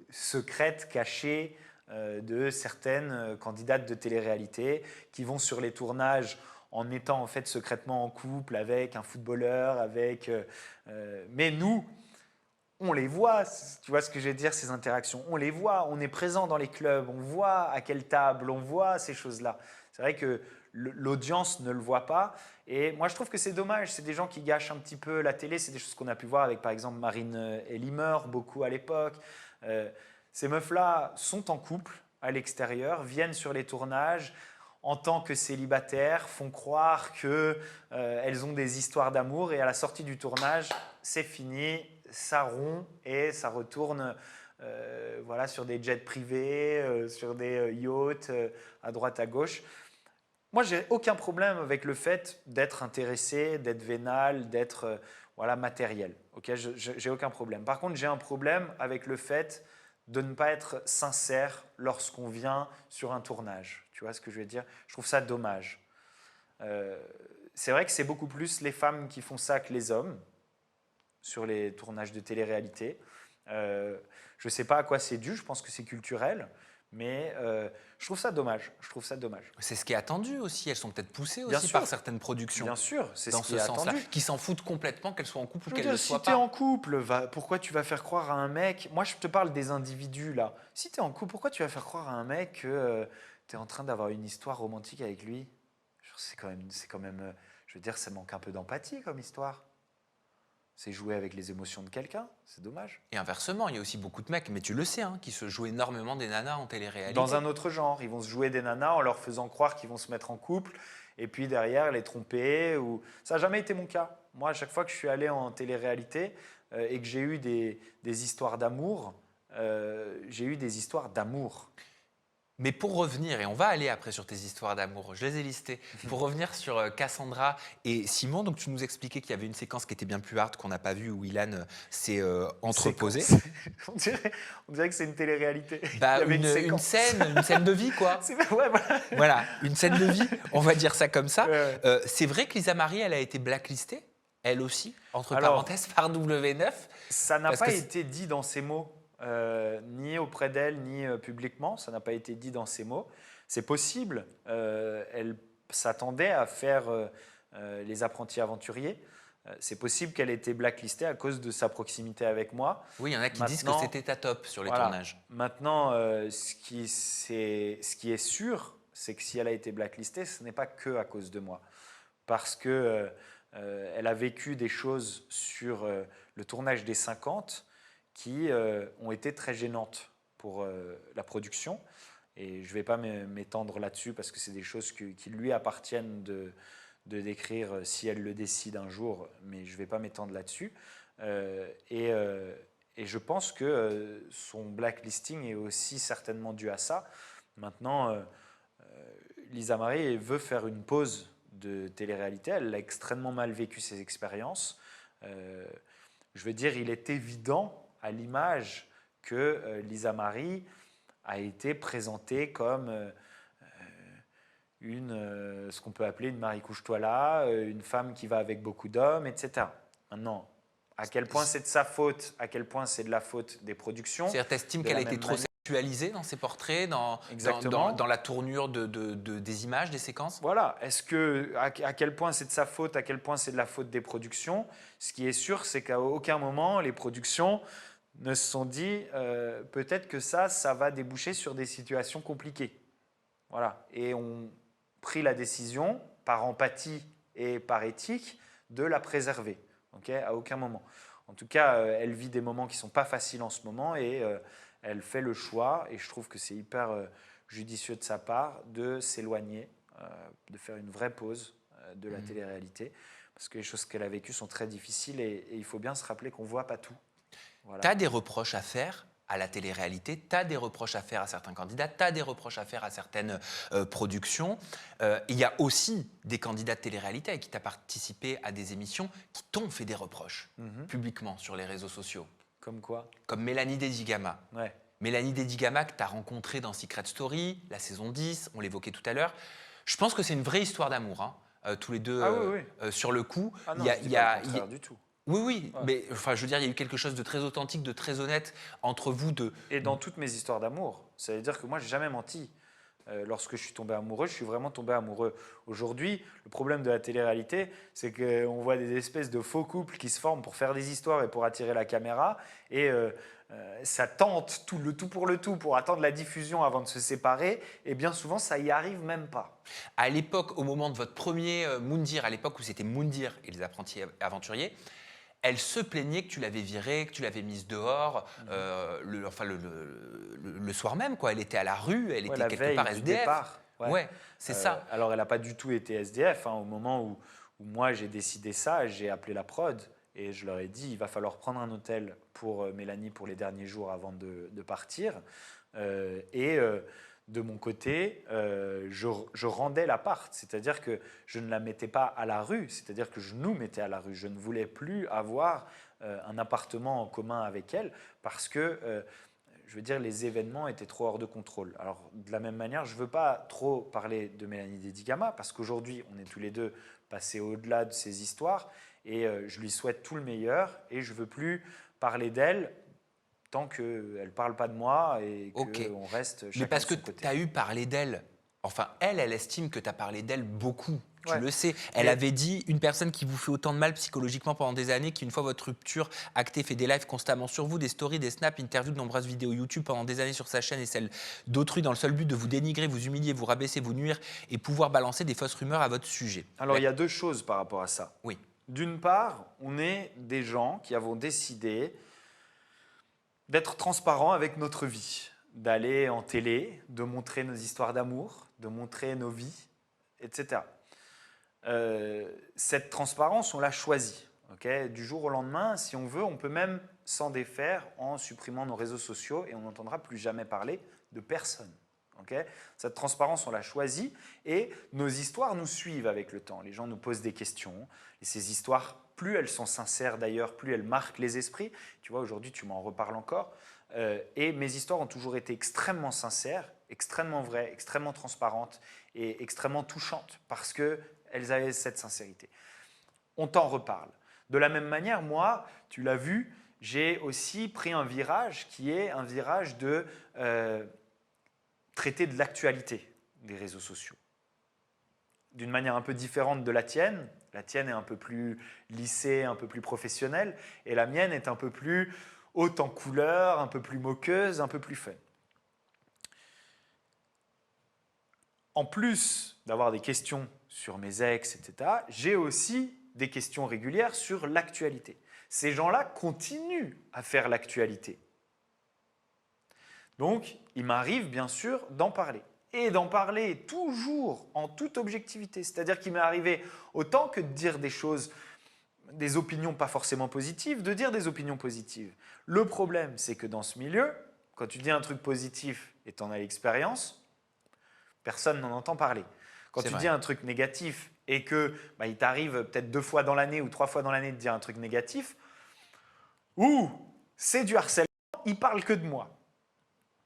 Speaker 1: secrètes, cachées de certaines candidates de télé-réalité qui vont sur les tournages en étant en fait secrètement en couple avec un footballeur, mais nous, on les voit, tu vois ce que je veux dire, ces interactions, on les voit, on est présent dans les clubs, on voit à quelle table, on voit ces choses-là. C'est vrai que l'audience ne le voit pas et moi je trouve que c'est dommage, c'est des gens qui gâchent un petit peu la télé, c'est des choses qu'on a pu voir avec par exemple Marine Elimer beaucoup à l'époque. Ces meufs-là sont en couple à l'extérieur, viennent sur les tournages en tant que célibataires, font croire qu'elles ont des histoires d'amour et à la sortie du tournage, c'est fini, ça rompt et ça retourne voilà, sur des jets privés, sur des yachts à droite à gauche. Moi, j'ai aucun problème avec le fait d'être intéressé, d'être vénal, d'être voilà, matériel. Okay, j'ai aucun problème. Par contre, j'ai un problème avec le fait de ne pas être sincère lorsqu'on vient sur un tournage. Tu vois ce que je veux dire? Je trouve ça dommage. C'est vrai que c'est beaucoup plus les femmes qui font ça que les hommes sur les tournages de télé-réalité. Je ne sais pas à quoi c'est dû, je pense que c'est culturel, mais je trouve ça dommage. Je trouve ça dommage.
Speaker 2: C'est ce qui est attendu aussi. Elles sont peut-être poussées
Speaker 1: Bien
Speaker 2: aussi
Speaker 1: sûr.
Speaker 2: par certaines productions.
Speaker 1: Bien sûr, c'est
Speaker 2: dans
Speaker 1: ce qui
Speaker 2: ce
Speaker 1: est
Speaker 2: sens-là,
Speaker 1: attendu.
Speaker 2: qui s'en foutent complètement qu'elles soient en couple ou
Speaker 1: Je veux
Speaker 2: qu'elles
Speaker 1: dire,
Speaker 2: ne le
Speaker 1: si
Speaker 2: soient
Speaker 1: tu es
Speaker 2: pas.
Speaker 1: en couple, pourquoi tu vas faire croire à un mec... Moi, je te parle des individus, là. Si tu es en couple, pourquoi tu vas faire croire à un mec que tu es en train d'avoir une histoire romantique avec lui? Je c'est quand même je veux dire, ça manque un peu d'empathie comme histoire. C'est jouer avec les émotions de quelqu'un, c'est dommage.
Speaker 2: Et inversement, il y a aussi beaucoup de mecs, mais tu le sais, hein, qui se jouent énormément des nanas en télé-réalité.
Speaker 1: Dans un autre genre, ils vont se jouer des nanas en leur faisant croire qu'ils vont se mettre en couple et puis derrière les tromper. Ça n'a jamais été mon cas. Moi, à chaque fois que je suis allé en télé-réalité et que j'ai eu des histoires d'amour, j'ai eu des histoires d'amour.
Speaker 2: Mais pour revenir, et on va aller après sur tes histoires d'amour, je les ai listées, pour revenir sur Cassandra et Simon, donc tu nous expliquais qu'il y avait une séquence qui était bien plus hard qu'on n'a pas vue où Ilan s'est entreposé.
Speaker 1: On dirait que c'est une télé-réalité.
Speaker 2: Bah,
Speaker 1: Il y avait
Speaker 2: une scène de vie, quoi.
Speaker 1: Ouais, voilà.
Speaker 2: Voilà, une scène de vie, on va dire ça comme ça.
Speaker 1: Ouais.
Speaker 2: C'est vrai que Lisa Marie, elle a été blacklistée, elle aussi, entre
Speaker 1: Alors,
Speaker 2: parenthèses, par W9.
Speaker 1: Ça n'a
Speaker 2: Parce
Speaker 1: pas
Speaker 2: que
Speaker 1: été dit dans ces mots, ni auprès d'elle, ni publiquement. Ça n'a pas été dit dans ces mots. C'est possible. Elle s'attendait à faire les apprentis aventuriers. C'est possible qu'elle ait été blacklistée à cause de sa proximité avec moi.
Speaker 2: Oui, il y en a qui disent que
Speaker 1: Maintenant,
Speaker 2: c'était ta top sur les
Speaker 1: voilà.
Speaker 2: tournages.
Speaker 1: Maintenant, ce qui est sûr, c'est que si elle a été blacklistée, ce n'est pas que à cause de moi. Parce que elle a vécu des choses sur le tournage des 50 qui ont été très gênantes pour la production. Et je ne vais pas m'étendre là-dessus parce que c'est des choses qui lui appartiennent de décrire si elle le décide un jour, mais je ne vais pas m'étendre là-dessus. Et je pense que son blacklisting est aussi certainement dû à ça. Maintenant, Lisa Marie veut faire une pause de télé-réalité. Elle a extrêmement mal vécu ses expériences. Je veux dire, il est évident à l'image que Lisa Marie a été présentée comme ce qu'on peut appeler une Marie couche-toi là, une femme qui va avec beaucoup d'hommes, etc. Maintenant, à quel point c'est de sa faute, à quel point c'est de la faute des productions.
Speaker 2: C'est-à-dire, t'estimes
Speaker 1: de
Speaker 2: qu'elle
Speaker 1: la
Speaker 2: a été
Speaker 1: même
Speaker 2: trop
Speaker 1: manière.
Speaker 2: sexualisée dans ses portraits,
Speaker 1: Exactement.
Speaker 2: dans la tournure des images, des séquences?
Speaker 1: Voilà. À quel point c'est de sa faute, à quel point c'est de la faute des productions. Ce qui est sûr, c'est qu'à aucun moment, les productions ne se sont dit peut-être que ça va déboucher sur des situations compliquées. Voilà. Et ont pris la décision, par empathie et par éthique, de la préserver. Okay, à aucun moment. En tout cas, elle vit des moments qui ne sont pas faciles en ce moment et elle fait le choix, et je trouve que c'est hyper judicieux de sa part, de s'éloigner, de faire une vraie pause de la télé-réalité, parce que les choses qu'elle a vécues sont très difficiles et il faut bien se rappeler qu'on ne voit pas tout. Voilà.
Speaker 2: Tu as des reproches à faire à la télé-réalité, tu as des reproches à faire à certains candidats, tu as des reproches à faire à certaines productions. Il y a aussi des candidats de télé-réalité avec qui tu as participé à des émissions qui t'ont fait des reproches publiquement sur les réseaux sociaux.
Speaker 1: Comme quoi?
Speaker 2: Comme Mélanie Dedigama.
Speaker 1: Ouais.
Speaker 2: Mélanie Dedigama que tu as rencontrée dans Secret Story, la saison 10, on l'évoquait tout à l'heure. Je pense que c'est une vraie histoire d'amour, hein, tous les deux sur le coup.
Speaker 1: Ah non, je dis pas le contraire du tout.
Speaker 2: Oui, mais enfin, je veux dire, il y a eu quelque chose de très authentique, de très honnête entre vous deux.
Speaker 1: Et dans toutes mes histoires d'amour, ça veut dire que moi, j'ai jamais menti. Lorsque je suis tombé amoureux, je suis vraiment tombé amoureux. Aujourd'hui, le problème de la télé-réalité, c'est qu'on voit des espèces de faux couples qui se forment pour faire des histoires et pour attirer la caméra. Et ça tente tout pour le tout pour attendre la diffusion avant de se séparer. Et bien souvent, ça y arrive même pas.
Speaker 2: À l'époque, au moment de votre premier Moundir, à l'époque où c'était Moundir et les apprentis aventuriers, elle se plaignait que tu l'avais virée, que tu l'avais mise dehors, le soir même, quoi. Elle était à la rue, elle était quelque part
Speaker 1: du
Speaker 2: SDF.
Speaker 1: Départ.
Speaker 2: Ouais, c'est ça.
Speaker 1: Alors, elle n'a pas du tout été SDF. Hein. Au moment où moi, j'ai décidé ça, j'ai appelé la prod et je leur ai dit il va falloir prendre un hôtel pour Mélanie pour les derniers jours avant de partir. De mon côté, je rendais l'appart, c'est-à-dire que je ne la mettais pas à la rue, c'est-à-dire que je nous mettais à la rue. Je ne voulais plus avoir un appartement en commun avec elle parce que, je veux dire, les événements étaient trop hors de contrôle. Alors, de la même manière, je ne veux pas trop parler de Mélanie Dedigama parce qu'aujourd'hui, on est tous les deux passés au-delà de ces histoires et je lui souhaite tout le meilleur et je ne veux plus parler d'elle tant qu'elle ne parle pas de moi et qu'on reste chacun
Speaker 2: Mais parce
Speaker 1: de
Speaker 2: que
Speaker 1: son côté.
Speaker 2: tu as eu parlé d'elle, enfin, elle estime que tu as parlé d'elle beaucoup Tu
Speaker 1: Ouais.
Speaker 2: le sais. Elle
Speaker 1: Mais-
Speaker 2: avait dit une personne qui vous fait autant de mal psychologiquement pendant des années, qui une fois votre rupture actée fait des lives constamment sur vous, des stories, des snaps, interviews, de nombreuses vidéos YouTube pendant des années sur sa chaîne et celle d'autrui dans le seul but de vous dénigrer, vous humilier, vous rabaisser, vous nuire et pouvoir balancer des fausses rumeurs à votre sujet.
Speaker 1: Alors, il y a deux choses par rapport à ça.
Speaker 2: Oui.
Speaker 1: D'une part, on est des gens qui avons décidé d'être transparents avec notre vie, d'aller en télé, de montrer nos histoires d'amour, de montrer nos vies, etc. Cette transparence, on l'a choisie. Okay, du jour au lendemain, si on veut, on peut même s'en défaire en supprimant nos réseaux sociaux et on n'entendra plus jamais parler de personne. Okay, cette transparence, on l'a choisie et nos histoires nous suivent avec le temps. Les gens nous posent des questions et ces histoires, plus elles sont sincères d'ailleurs, plus elles marquent les esprits. Tu vois, aujourd'hui, tu m'en reparles encore. Et mes histoires ont toujours été extrêmement sincères, extrêmement vraies, extrêmement transparentes et extrêmement touchantes parce qu'elles avaient cette sincérité. On t'en reparle. De la même manière, moi, tu l'as vu, j'ai aussi pris un virage qui est un virage de traiter de l'actualité des réseaux sociaux. D'une manière un peu différente de la tienne. La tienne est un peu plus lissée, un peu plus professionnelle, et la mienne est un peu plus haute en couleurs, un peu plus moqueuse, un peu plus fun. En plus d'avoir des questions sur mes ex, etc., j'ai aussi des questions régulières sur l'actualité. Ces gens-là continuent à faire l'actualité. Donc, il m'arrive bien sûr d'en parler. Et d'en parler toujours en toute objectivité. C'est-à-dire qu'il m'est arrivé autant que de dire des choses, des opinions pas forcément positives, de dire des opinions positives. Le problème, c'est que dans ce milieu, quand tu dis un truc positif et tu en as l'expérience, personne n'en entend parler. Quand tu dis un truc négatif et que il t'arrive peut-être 2 fois dans l'année ou 3 fois dans l'année de dire un truc négatif, ou c'est du harcèlement, il parle que de moi.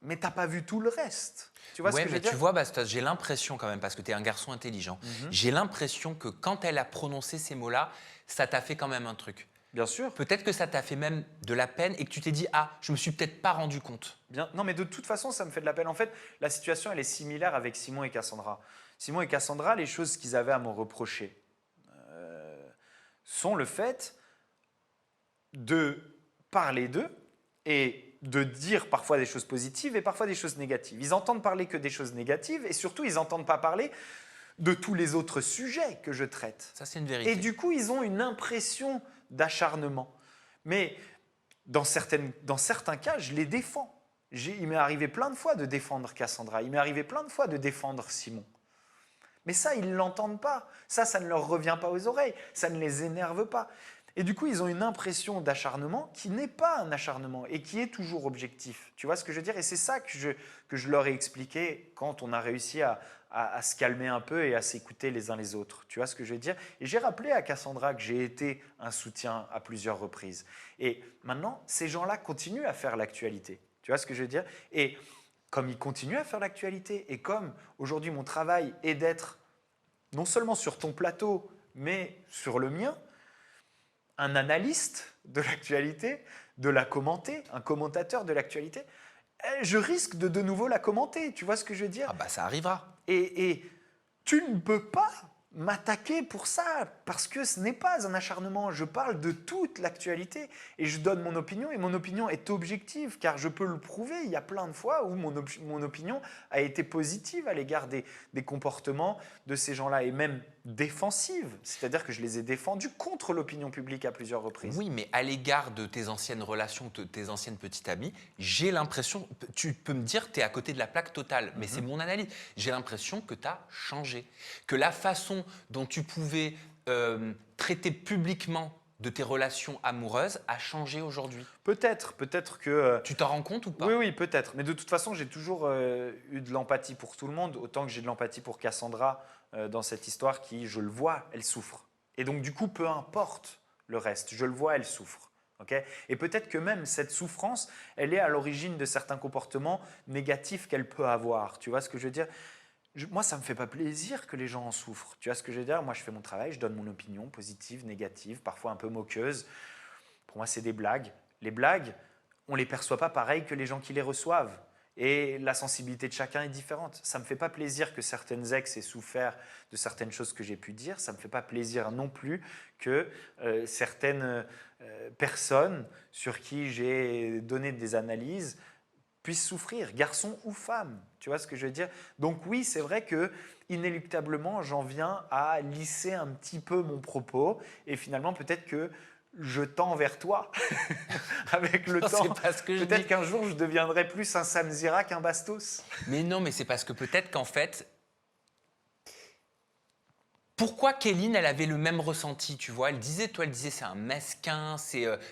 Speaker 1: Mais tu n'as pas vu tout le reste. Tu vois ce que je veux dire ?
Speaker 2: Tu vois, Bastos, j'ai l'impression quand même, parce que tu es un garçon intelligent, j'ai l'impression que quand elle a prononcé ces mots-là, ça t'a fait quand même un truc.
Speaker 1: Bien sûr.
Speaker 2: Peut-être que ça t'a fait même de la peine et que tu t'es dit « Ah, je me suis peut-être pas rendu compte ».
Speaker 1: Non, mais de toute façon, ça me fait de la peine. En fait, la situation, elle est similaire avec Simon et Cassandra. Simon et Cassandra, les choses qu'ils avaient à me reprocher sont le fait de parler d'eux et de dire parfois des choses positives et parfois des choses négatives. Ils entendent parler que des choses négatives et surtout, ils n'entendent pas parler de tous les autres sujets que je traite.
Speaker 2: Ça, c'est une vérité.
Speaker 1: Et du coup, ils ont une impression d'acharnement. Mais dans certains cas, je les défends. Il m'est arrivé plein de fois de défendre Cassandra. Il m'est arrivé plein de fois de défendre Simon. Mais ça, ils ne l'entendent pas. Ça ne leur revient pas aux oreilles. Ça ne les énerve pas. Et du coup, ils ont une impression d'acharnement qui n'est pas un acharnement et qui est toujours objectif. Tu vois ce que je veux dire ? Et c'est ça que je leur ai expliqué quand on a réussi à se calmer un peu et à s'écouter les uns les autres. Tu vois ce que je veux dire ? Et j'ai rappelé à Cassandra que j'ai été un soutien à plusieurs reprises. Et maintenant, ces gens-là continuent à faire l'actualité. Tu vois ce que je veux dire ? Et comme ils continuent à faire l'actualité et comme aujourd'hui mon travail est d'être non seulement sur ton plateau, mais sur le mien, un analyste de l'actualité, de la commenter, un commentateur de l'actualité, je risque de nouveau la commenter. Tu vois ce que je veux dire ?
Speaker 2: Ah bah ça arrivera.
Speaker 1: Et tu ne peux pas m'attaquer pour ça, parce que ce n'est pas un acharnement. Je parle de toute l'actualité et je donne mon opinion, et mon opinion est objective, car je peux le prouver. Il y a plein de fois où mon opinion a été positive à l'égard des comportements de ces gens-là, et même défensive, c'est-à-dire que je les ai défendus contre l'opinion publique à plusieurs reprises.
Speaker 2: Oui, mais à l'égard de tes anciennes relations, de tes anciennes petites amies, j'ai l'impression, tu peux me dire que tu es à côté de la plaque totale, mais c'est mon analyse. J'ai l'impression que tu as changé, que la façon dont tu pouvais traiter publiquement de tes relations amoureuses a changé aujourd'hui.
Speaker 1: Peut-être que…
Speaker 2: Tu t'en rends compte ou pas ?
Speaker 1: Oui, peut-être. Mais de toute façon, j'ai toujours eu de l'empathie pour tout le monde, autant que j'ai de l'empathie pour Cassandra dans cette histoire qui, je le vois, elle souffre. Et donc, du coup, peu importe le reste, je le vois, elle souffre. Okay ? Et peut-être que même cette souffrance, elle est à l'origine de certains comportements négatifs qu'elle peut avoir. Tu vois ce que je veux dire ? Moi, ça ne me fait pas plaisir que les gens en souffrent. Tu vois ce que je veux dire ? Moi, je fais mon travail, je donne mon opinion, positive, négative, parfois un peu moqueuse. Pour moi, c'est des blagues. Les blagues, on ne les perçoit pas pareil que les gens qui les reçoivent. Et la sensibilité de chacun est différente. Ça ne me fait pas plaisir que certaines ex aient souffert de certaines choses que j'ai pu dire. Ça ne me fait pas plaisir non plus que certaines personnes sur qui j'ai donné des analyses puissent souffrir, garçons ou femmes. Tu vois ce que je veux dire? Donc oui, c'est vrai que inéluctablement, j'en viens à lisser un petit peu mon propos et finalement peut-être que je tends vers toi avec le
Speaker 2: Non,
Speaker 1: temps.
Speaker 2: c'est pas ce que je
Speaker 1: Peut-être
Speaker 2: dis.
Speaker 1: qu'un jour, je deviendrai plus un Samzira qu'un Bastos.
Speaker 2: Mais non, mais c'est parce que peut-être qu'en fait, pourquoi Kéline, elle avait le même ressenti, tu vois? Elle disait c'est un mesquin,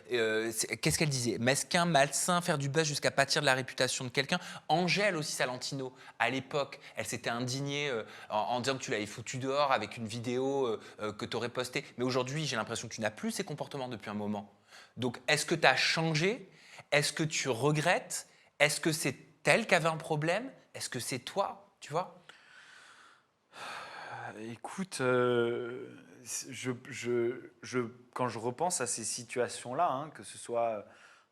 Speaker 2: qu'est-ce qu'elle disait? Mesquin, malsain, faire du buzz jusqu'à pâtir de la réputation de quelqu'un. Angèle aussi, Salentino, à l'époque, elle s'était indignée en disant que tu l'avais foutu dehors avec une vidéo que tu aurais postée. Mais aujourd'hui, j'ai l'impression que tu n'as plus ces comportements depuis un moment. Donc, est-ce que tu as changé? Est-ce que tu regrettes? Est-ce que c'est elle qui avait un problème? Est-ce que c'est toi, tu vois?
Speaker 1: Écoute, quand je repense à ces situations-là, hein, que ce soit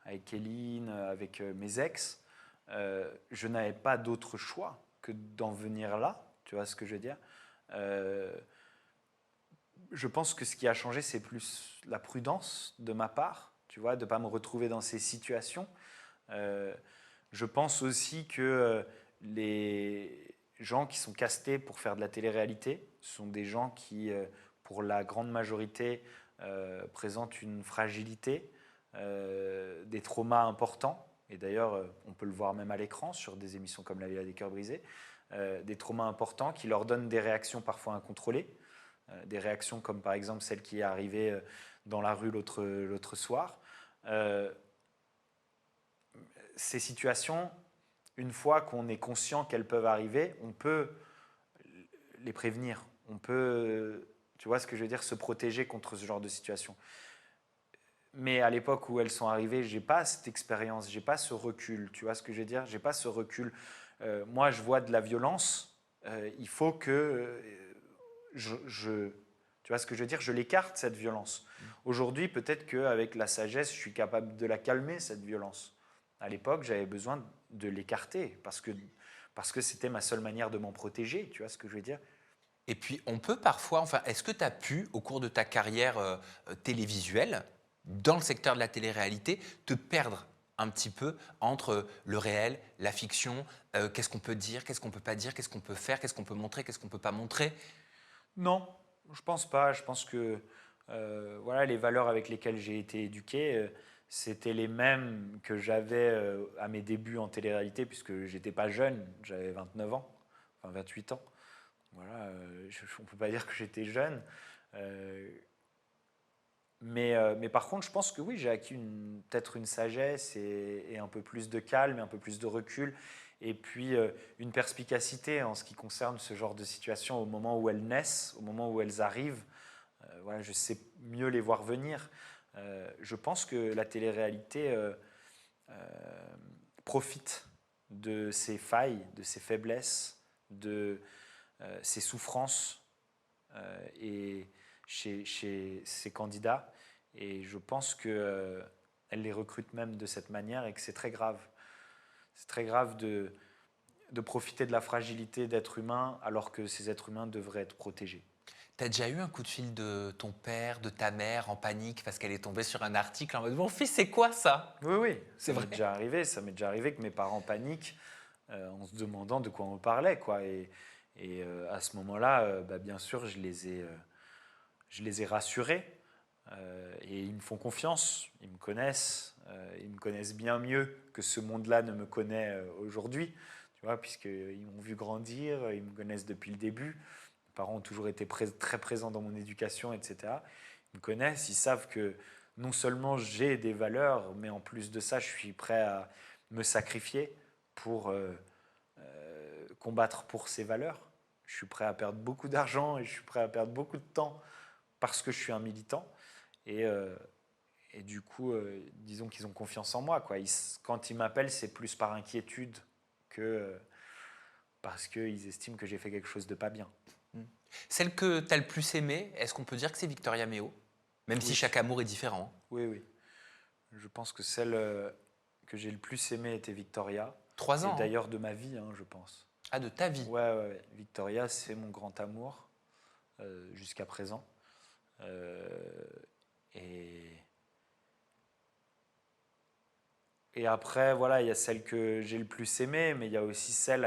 Speaker 1: avec Kéline, avec mes ex, je n'avais pas d'autre choix que d'en venir là. Tu vois ce que je veux dire? Je pense que ce qui a changé, c'est plus la prudence de ma part, tu vois, de ne pas me retrouver dans ces situations. Je pense aussi que les gens qui sont castés pour faire de la télé-réalité sont des gens qui, pour la grande majorité, présentent une fragilité, des traumas importants. Et d'ailleurs, on peut le voir même à l'écran sur des émissions comme La Villa des Cœurs Brisés, des traumas importants qui leur donnent des réactions parfois incontrôlées, des réactions comme par exemple celle qui est arrivée dans la rue l'autre soir. Ces situations, une fois qu'on est conscient qu'elles peuvent arriver, on peut les prévenir. On peut, tu vois ce que je veux dire, se protéger contre ce genre de situation. Mais à l'époque où elles sont arrivées, j'ai pas cette expérience, j'ai pas ce recul. Tu vois ce que je veux dire? J'ai pas ce recul. Moi, je vois de la violence. Il faut que tu vois ce que je veux dire? Je l'écarte, cette violence. Aujourd'hui, peut-être qu'avec la sagesse, je suis capable de la calmer, cette violence. À l'époque, j'avais besoin de l'écarter parce que c'était ma seule manière de m'en protéger. Tu vois ce que je veux dire?
Speaker 2: Et puis, on peut parfois, enfin, est-ce que tu as pu, au cours de ta carrière télévisuelle, dans le secteur de la télé-réalité, te perdre un petit peu entre le réel, la fiction, qu'est-ce qu'on peut dire, qu'est-ce qu'on peut pas dire, qu'est-ce qu'on peut faire, qu'est-ce qu'on peut montrer, qu'est-ce qu'on peut pas montrer?
Speaker 1: Non, je pense pas. Je pense que voilà, les valeurs avec lesquelles j'ai été éduqué, c'était les mêmes que j'avais à mes débuts en télé-réalité, puisque j'étais pas jeune, j'avais 29 ans, enfin 28 ans. Voilà, on ne peut pas dire que j'étais jeune. Mais par contre, je pense que oui, j'ai acquis peut-être une sagesse et un peu plus de calme, et un peu plus de recul, et puis une perspicacité en ce qui concerne ce genre de situation au moment où elles naissent, au moment où elles arrivent. Voilà, je sais mieux les voir venir. Je pense que la télé-réalité profite de ses failles, de ses faiblesses, de ses souffrances et chez ses candidats. Et je pense qu'elle les recrute même de cette manière et que c'est très grave. C'est très grave de profiter de la fragilité d'êtres humains alors que ces êtres humains devraient être protégés.
Speaker 2: T'as déjà eu un coup de fil de ton père, de ta mère en panique parce qu'elle est tombée sur un article en mode « Mon fils, c'est quoi ça ?»
Speaker 1: Oui, oui,
Speaker 2: C'est vrai.
Speaker 1: ça m'est déjà arrivé que mes parents paniquent en se demandant de quoi on parlait, quoi. Et à ce moment-là, bien sûr, je les ai rassurés et ils me font confiance, ils me connaissent bien mieux que ce monde-là ne me connaît aujourd'hui, tu vois, puisqu'ils m'ont vu grandir, ils me connaissent depuis le début. Mes parents ont toujours été très présents dans mon éducation, etc. Ils me connaissent, ils savent que non seulement j'ai des valeurs, mais en plus de ça, je suis prêt à me sacrifier pour combattre pour ces valeurs. Je suis prêt à perdre beaucoup d'argent et je suis prêt à perdre beaucoup de temps parce que je suis un militant. Et du coup, disons qu'ils ont confiance en moi, quoi. Quand ils m'appellent, c'est plus par inquiétude que parce qu'ils estiment que j'ai fait quelque chose de pas bien.
Speaker 2: Celle que tu as le plus aimée, est-ce qu'on peut dire que c'est Victoria Méo? Même si
Speaker 1: Oui.
Speaker 2: chaque amour est différent.
Speaker 1: Oui, oui. Je pense que celle que j'ai le plus aimée était Victoria.
Speaker 2: 3 ans.
Speaker 1: Et d'ailleurs de ma vie, hein, je pense.
Speaker 2: Ah, de ta vie.
Speaker 1: Ouais. Victoria, c'est mon grand amour jusqu'à présent. Et après, voilà, il y a celle que j'ai le plus aimée, mais il y a aussi celle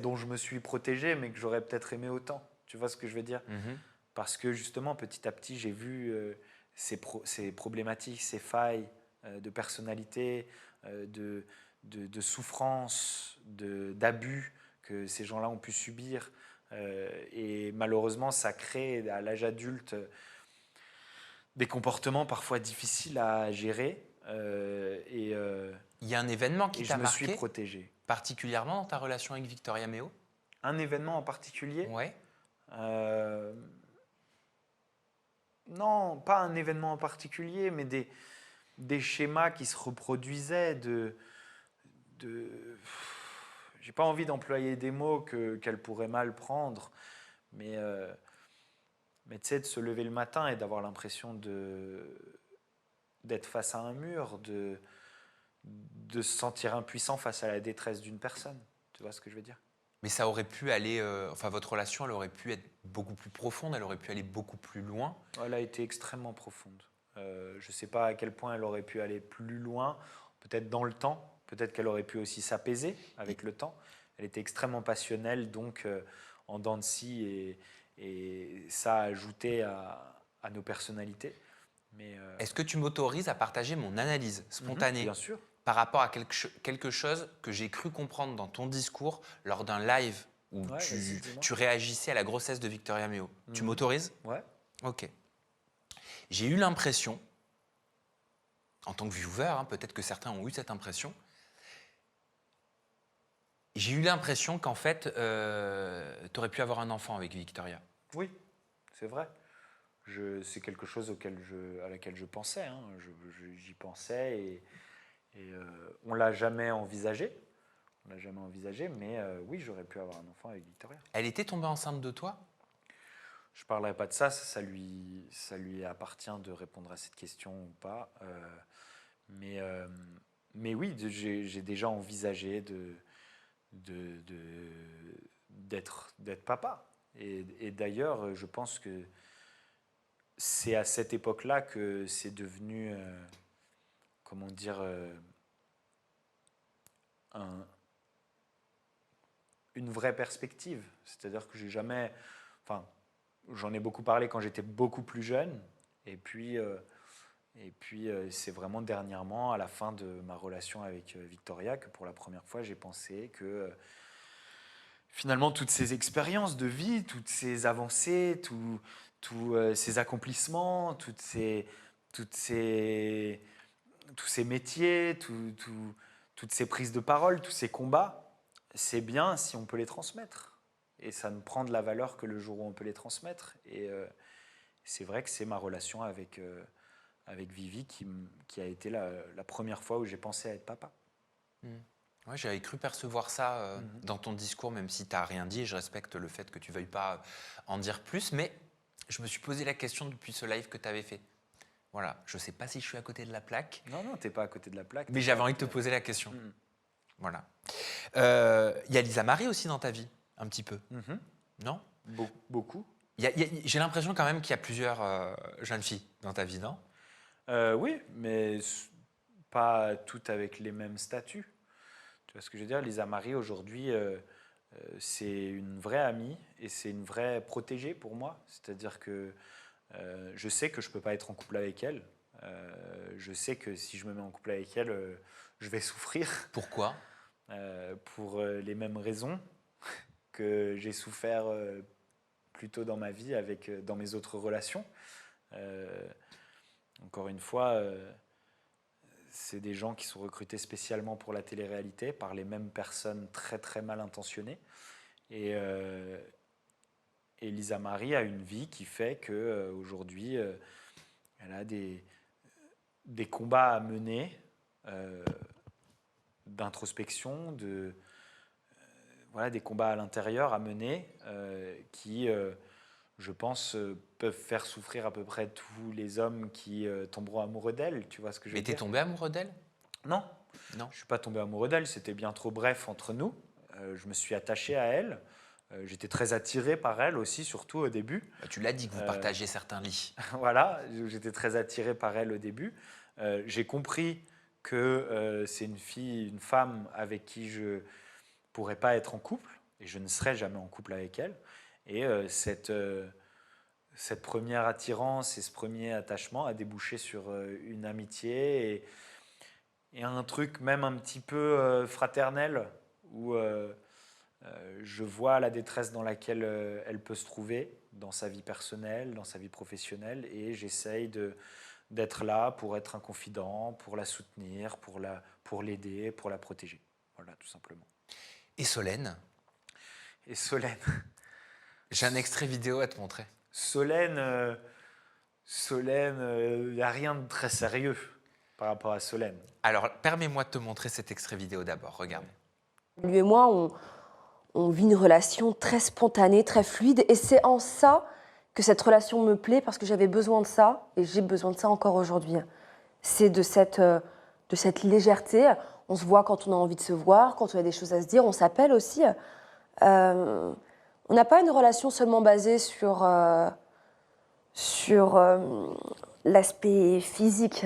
Speaker 1: dont je me suis protégé, mais que j'aurais peut-être aimé autant. Tu vois ce que je veux dire?
Speaker 2: Mhm.
Speaker 1: Parce que justement, petit à petit, j'ai vu ces problématiques, ces failles de personnalité, de souffrance, d'abus que ces gens-là ont pu subir. Et malheureusement, ça crée à l'âge adulte des comportements parfois difficiles à gérer.
Speaker 2: Il y a un événement qui
Speaker 1: Et je
Speaker 2: t'a
Speaker 1: me suis
Speaker 2: marqué
Speaker 1: protégé.
Speaker 2: particulièrement dans ta relation avec Victoria Meo?
Speaker 1: Un événement en particulier?
Speaker 2: Ouais.
Speaker 1: Non, pas un événement en particulier, mais des schémas qui se reproduisaient j'ai pas envie d'employer des mots qu'elle pourrait mal prendre, mais tu sais, de se lever le matin et d'avoir l'impression d'être face à un mur, de se sentir impuissant face à la détresse d'une personne. Tu vois ce que je veux dire?
Speaker 2: Mais ça aurait pu aller, enfin votre relation, elle aurait pu être beaucoup plus profonde, elle aurait pu aller beaucoup plus loin.
Speaker 1: Elle a été extrêmement profonde. Je ne sais pas à quel point elle aurait pu aller plus loin, peut-être dans le temps, peut-être qu'elle aurait pu aussi s'apaiser avec le temps. Elle était extrêmement passionnelle, donc en dents de scie, et ça a ajouté à nos personnalités. Mais,
Speaker 2: Est-ce que tu m'autorises à partager mon analyse spontanée
Speaker 1: bien sûr.
Speaker 2: par rapport à quelque chose que j'ai cru comprendre dans ton discours lors d'un live où
Speaker 1: Ouais, vas-y, dis-moi.
Speaker 2: tu réagissais à la grossesse de Victoria Meo? Tu m'autorises?
Speaker 1: Ouais.
Speaker 2: Ok. J'ai eu l'impression, en tant que viewer, hein, peut-être que certains ont eu cette impression, j'ai eu l'impression qu'en fait, tu aurais pu avoir un enfant avec Victoria.
Speaker 1: Oui, c'est vrai. C'est quelque chose à laquelle je pensais. Hein. J'y pensais et on ne l'a jamais envisagé. On l'a jamais envisagé, mais oui, j'aurais pu avoir un enfant avec Victoria.
Speaker 2: Elle était tombée enceinte de toi?
Speaker 1: Je ne parlerai pas de ça, ça lui appartient de répondre à cette question ou pas. Mais oui, j'ai déjà envisagé d'être papa. Et d'ailleurs, je pense que c'est à cette époque-là que c'est devenu, comment dire, une vraie perspective. C'est-à-dire que j'ai jamais... Enfin, j'en ai beaucoup parlé quand j'étais beaucoup plus jeune. Et puis c'est vraiment dernièrement, à la fin de ma relation avec Victoria, que pour la première fois, j'ai pensé que finalement, toutes ces expériences de vie, toutes ces avancées, tous ces accomplissements, tous ces métiers, toutes ces prises de parole, tous ces combats, c'est bien si on peut les transmettre. Et ça ne prend de la valeur que le jour où on peut les transmettre. Et c'est vrai que c'est ma relation avec Vivi qui a été la première fois où j'ai pensé à être papa.
Speaker 2: Ouais, j'avais cru percevoir ça dans ton discours, même si tu n'as rien dit. Et je respecte le fait que tu ne veuilles pas en dire plus. Mais je me suis posé la question depuis ce live que tu avais fait. Voilà, je ne sais pas si je suis à côté de la plaque.
Speaker 1: Non, tu n'es pas à côté de la plaque.
Speaker 2: Mais j'avais envie de te poser la question. Voilà. Il y a Lisa Marie aussi dans ta vie, un petit peu. Non?
Speaker 1: Beaucoup.
Speaker 2: J'ai l'impression quand même qu'il y a plusieurs jeunes filles dans ta vie, non?
Speaker 1: Oui, mais pas toutes avec les mêmes statuts. Tu vois ce que je veux dire? Lisa Marie, aujourd'hui, c'est une vraie amie et c'est une vraie protégée pour moi. C'est-à-dire que je sais que je ne peux pas être en couple avec elle. Je sais que si je me mets en couple avec elle, je vais souffrir.
Speaker 2: Pourquoi?
Speaker 1: Pour les mêmes raisons que j'ai souffert plus tôt dans ma vie dans mes autres relations. Encore une fois, c'est des gens qui sont recrutés spécialement pour la télé-réalité par les mêmes personnes très très mal intentionnées. Et Lisa Marie a une vie qui fait qu'aujourd'hui, elle a des combats à mener, d'introspection, des combats à l'intérieur à mener qui, je pense, peuvent faire souffrir à peu près tous les hommes qui tomberont amoureux d'elle. Tu vois ce que je veux
Speaker 2: Mais
Speaker 1: dire?
Speaker 2: t'es tombé amoureux d'elle?
Speaker 1: Non.
Speaker 2: Non.
Speaker 1: Je ne suis pas tombé amoureux d'elle, c'était bien trop bref entre nous. Je me suis attaché à elle. J'étais très attiré par elle aussi, surtout au début.
Speaker 2: Bah, tu l'as dit que vous partagez certains lits.
Speaker 1: Voilà, j'étais très attiré par elle au début. J'ai compris que c'est une femme avec qui je ne pourrais pas être en couple, et je ne serai jamais en couple avec elle. Et cette première attirance et ce premier attachement a débouché sur une amitié et un truc même un petit peu fraternel, où je vois la détresse dans laquelle elle peut se trouver, dans sa vie personnelle, dans sa vie professionnelle, et j'essaye d'être là pour être un confident, pour la soutenir, pour l'aider, pour la protéger. Voilà, tout simplement.
Speaker 2: Et Solène,
Speaker 1: Et Solène,
Speaker 2: j'ai un extrait vidéo à te montrer.
Speaker 1: Solène, il n'y a rien de très sérieux par rapport à Solène.
Speaker 2: Alors, permets-moi de te montrer cet extrait vidéo d'abord. Regarde.
Speaker 6: Lui et moi, on vit une relation très spontanée, très fluide. Et c'est en ça que cette relation me plaît, parce que j'avais besoin de ça, et j'ai besoin de ça encore aujourd'hui. C'est de cette légèreté. On se voit quand on a envie de se voir, quand on a des choses à se dire. On s'appelle aussi. On n'a pas une relation seulement basée sur l'aspect physique.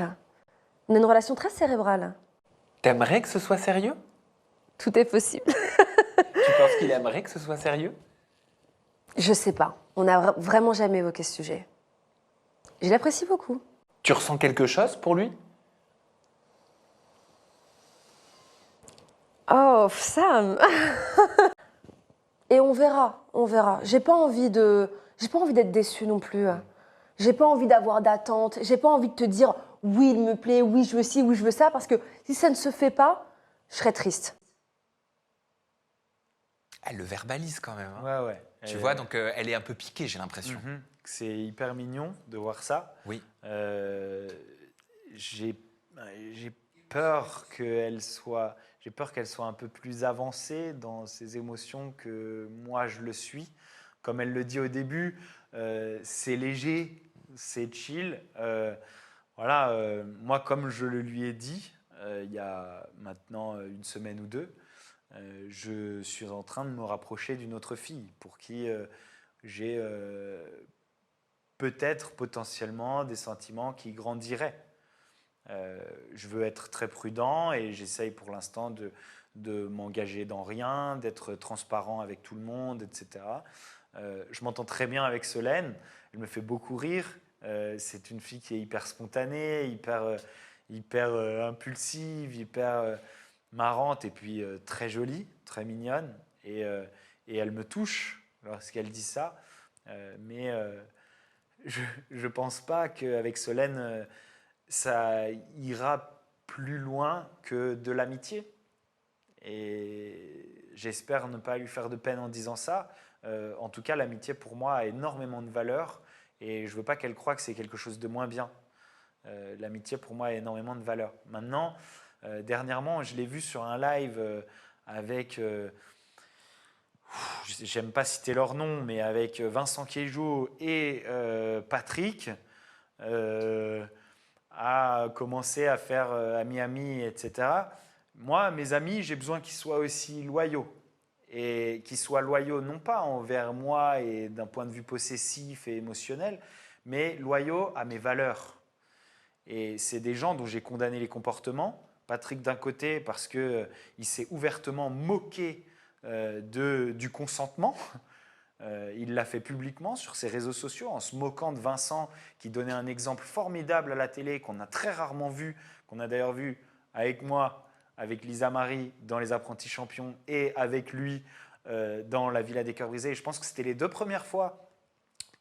Speaker 6: On a une relation très cérébrale.
Speaker 3: T'aimerais que ce soit sérieux?
Speaker 6: Tout est possible.
Speaker 3: Tu penses qu'il aimerait que ce soit sérieux?
Speaker 6: Je sais pas. On n'a vraiment jamais évoqué ce sujet. Je l'apprécie beaucoup.
Speaker 3: Tu ressens quelque chose pour lui?
Speaker 6: Oh, Sam. Et on verra, on verra. J'ai pas envie d'être déçue non plus. J'ai pas envie d'avoir d'attente. J'ai pas envie de te dire oui, il me plaît, oui, je veux ci, oui, je veux ça, parce que si ça ne se fait pas, je serais triste.
Speaker 2: Elle le verbalise quand même. Hein.
Speaker 1: Ouais.
Speaker 2: Tu vois, donc elle est un peu piquée, j'ai l'impression.
Speaker 1: C'est hyper mignon de voir ça.
Speaker 2: Oui.
Speaker 1: J'ai peur qu'elle soit un peu plus avancée dans ses émotions que moi je le suis. Comme elle le dit au début, c'est léger, c'est chill. Moi, comme je le lui ai dit il y a maintenant une semaine ou deux, je suis en train de me rapprocher d'une autre fille pour qui j'ai peut-être potentiellement des sentiments qui grandiraient. Je veux être très prudent et j'essaye pour l'instant de m'engager dans rien, d'être transparent avec tout le monde, etc. Je m'entends très bien avec Solène, elle me fait beaucoup rire. C'est une fille qui est hyper spontanée, hyper impulsive, hyper marrante et puis très jolie, très mignonne. Et elle me touche lorsqu'elle dit ça. Mais je ne pense pas qu'avec Solène, ça ira plus loin que de l'amitié. Et j'espère ne pas lui faire de peine en disant ça. En tout cas, l'amitié pour moi a énormément de valeur et je ne veux pas qu'elle croie que c'est quelque chose de moins bien. L'amitié pour moi a énormément de valeur. Maintenant, dernièrement, je l'ai vu sur un live avec, j'aime pas citer leur nom, mais avec Vincent Queijo et Patrick, a commencé à faire ami-ami, etc. Moi, mes amis, j'ai besoin qu'ils soient aussi loyaux. Et qu'ils soient loyaux non pas envers moi et d'un point de vue possessif et émotionnel, mais loyaux à mes valeurs. Et c'est des gens dont j'ai condamné les comportements. Patrick d'un côté parce qu'il s'est ouvertement moqué du consentement. Il l'a fait publiquement sur ses réseaux sociaux en se moquant de Vincent qui donnait un exemple formidable à la télé qu'on a très rarement vu, qu'on a d'ailleurs vu avec moi, avec Lisa Marie dans Les Apprentis Champions et avec lui dans La Villa des Cœurs Brisés. Et je pense que c'était les deux premières fois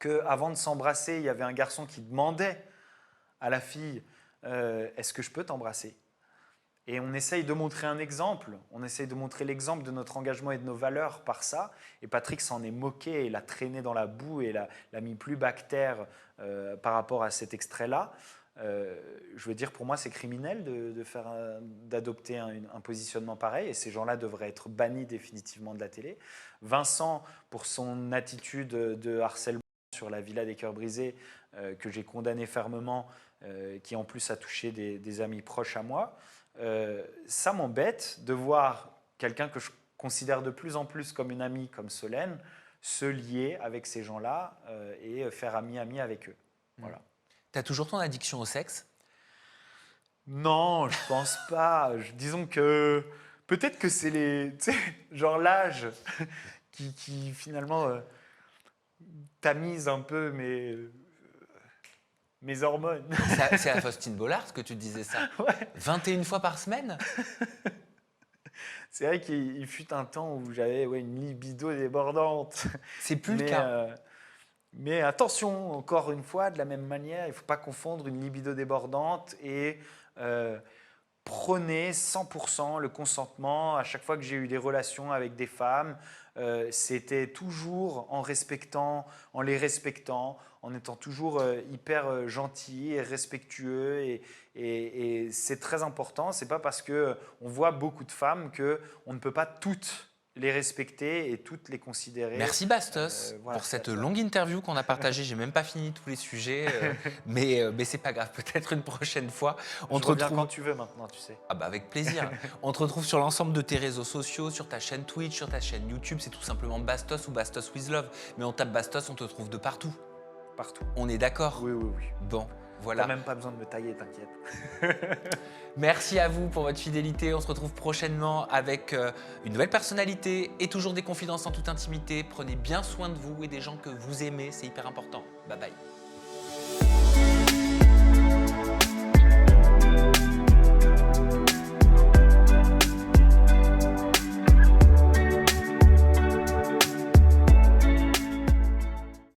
Speaker 1: qu'avant de s'embrasser, il y avait un garçon qui demandait à la fille « Est-ce que je peux t'embrasser ?» Et on essaye de montrer un exemple, on essaye de montrer l'exemple de notre engagement et de nos valeurs par ça. Et Patrick s'en est moqué et l'a traîné dans la boue et l'a mis plus bactère par rapport à cet extrait-là. Je veux dire, pour moi, c'est criminel d'adopter un positionnement pareil et ces gens-là devraient être bannis définitivement de la télé. Vincent, pour son attitude de harcèlement sur la Villa des Cœurs Brisés, que j'ai condamné fermement, qui en plus a touché des amis proches à moi, ça m'embête de voir quelqu'un que je considère de plus en plus comme une amie, comme Solène, se lier avec ces gens-là et faire ami-ami avec eux. Voilà.
Speaker 2: T'as toujours ton addiction au sexe?
Speaker 1: Non, je pense pas. Disons que peut-être que c'est tu sais, genre l'âge qui finalement tamise un peu mes hormones.
Speaker 2: C'est à Faustine Bollard que tu disais ça.
Speaker 1: Ouais.
Speaker 2: 21 fois par semaine?
Speaker 1: C'est vrai qu'il fut un temps où j'avais une libido débordante.
Speaker 2: C'est plus le cas.
Speaker 1: Mais attention, encore une fois, de la même manière, il ne faut pas confondre une libido débordante et prôner 100% le consentement. À chaque fois que j'ai eu des relations avec des femmes, c'était toujours en les respectant, en étant toujours hyper gentil et respectueux. Et c'est très important. Ce n'est pas parce qu'on voit beaucoup de femmes qu'on ne peut pas toutes les respecter et toutes les considérer.
Speaker 2: Merci Bastos
Speaker 1: voilà,
Speaker 2: pour cette
Speaker 1: c'est ça.
Speaker 2: longue interview qu'on a partagée. J'ai même pas fini tous les sujets, mais c'est pas grave. Peut-être une prochaine fois.
Speaker 1: On te retrouve quand tu veux maintenant, tu sais.
Speaker 2: Ah bah avec plaisir. On te retrouve sur l'ensemble de tes réseaux sociaux, sur ta chaîne Twitch, sur ta chaîne YouTube. C'est tout simplement Bastos ou Bastos with Love. Mais on tape Bastos, on te trouve de partout.
Speaker 1: Partout.
Speaker 2: On est d'accord?
Speaker 1: Oui.
Speaker 2: Bon,
Speaker 1: T'as
Speaker 2: voilà.
Speaker 1: même pas besoin de me tailler, t'inquiète.
Speaker 2: Merci à vous pour votre fidélité. On se retrouve prochainement avec une nouvelle personnalité et toujours des confidences en toute intimité. Prenez bien soin de vous et des gens que vous aimez, c'est hyper important. Bye bye.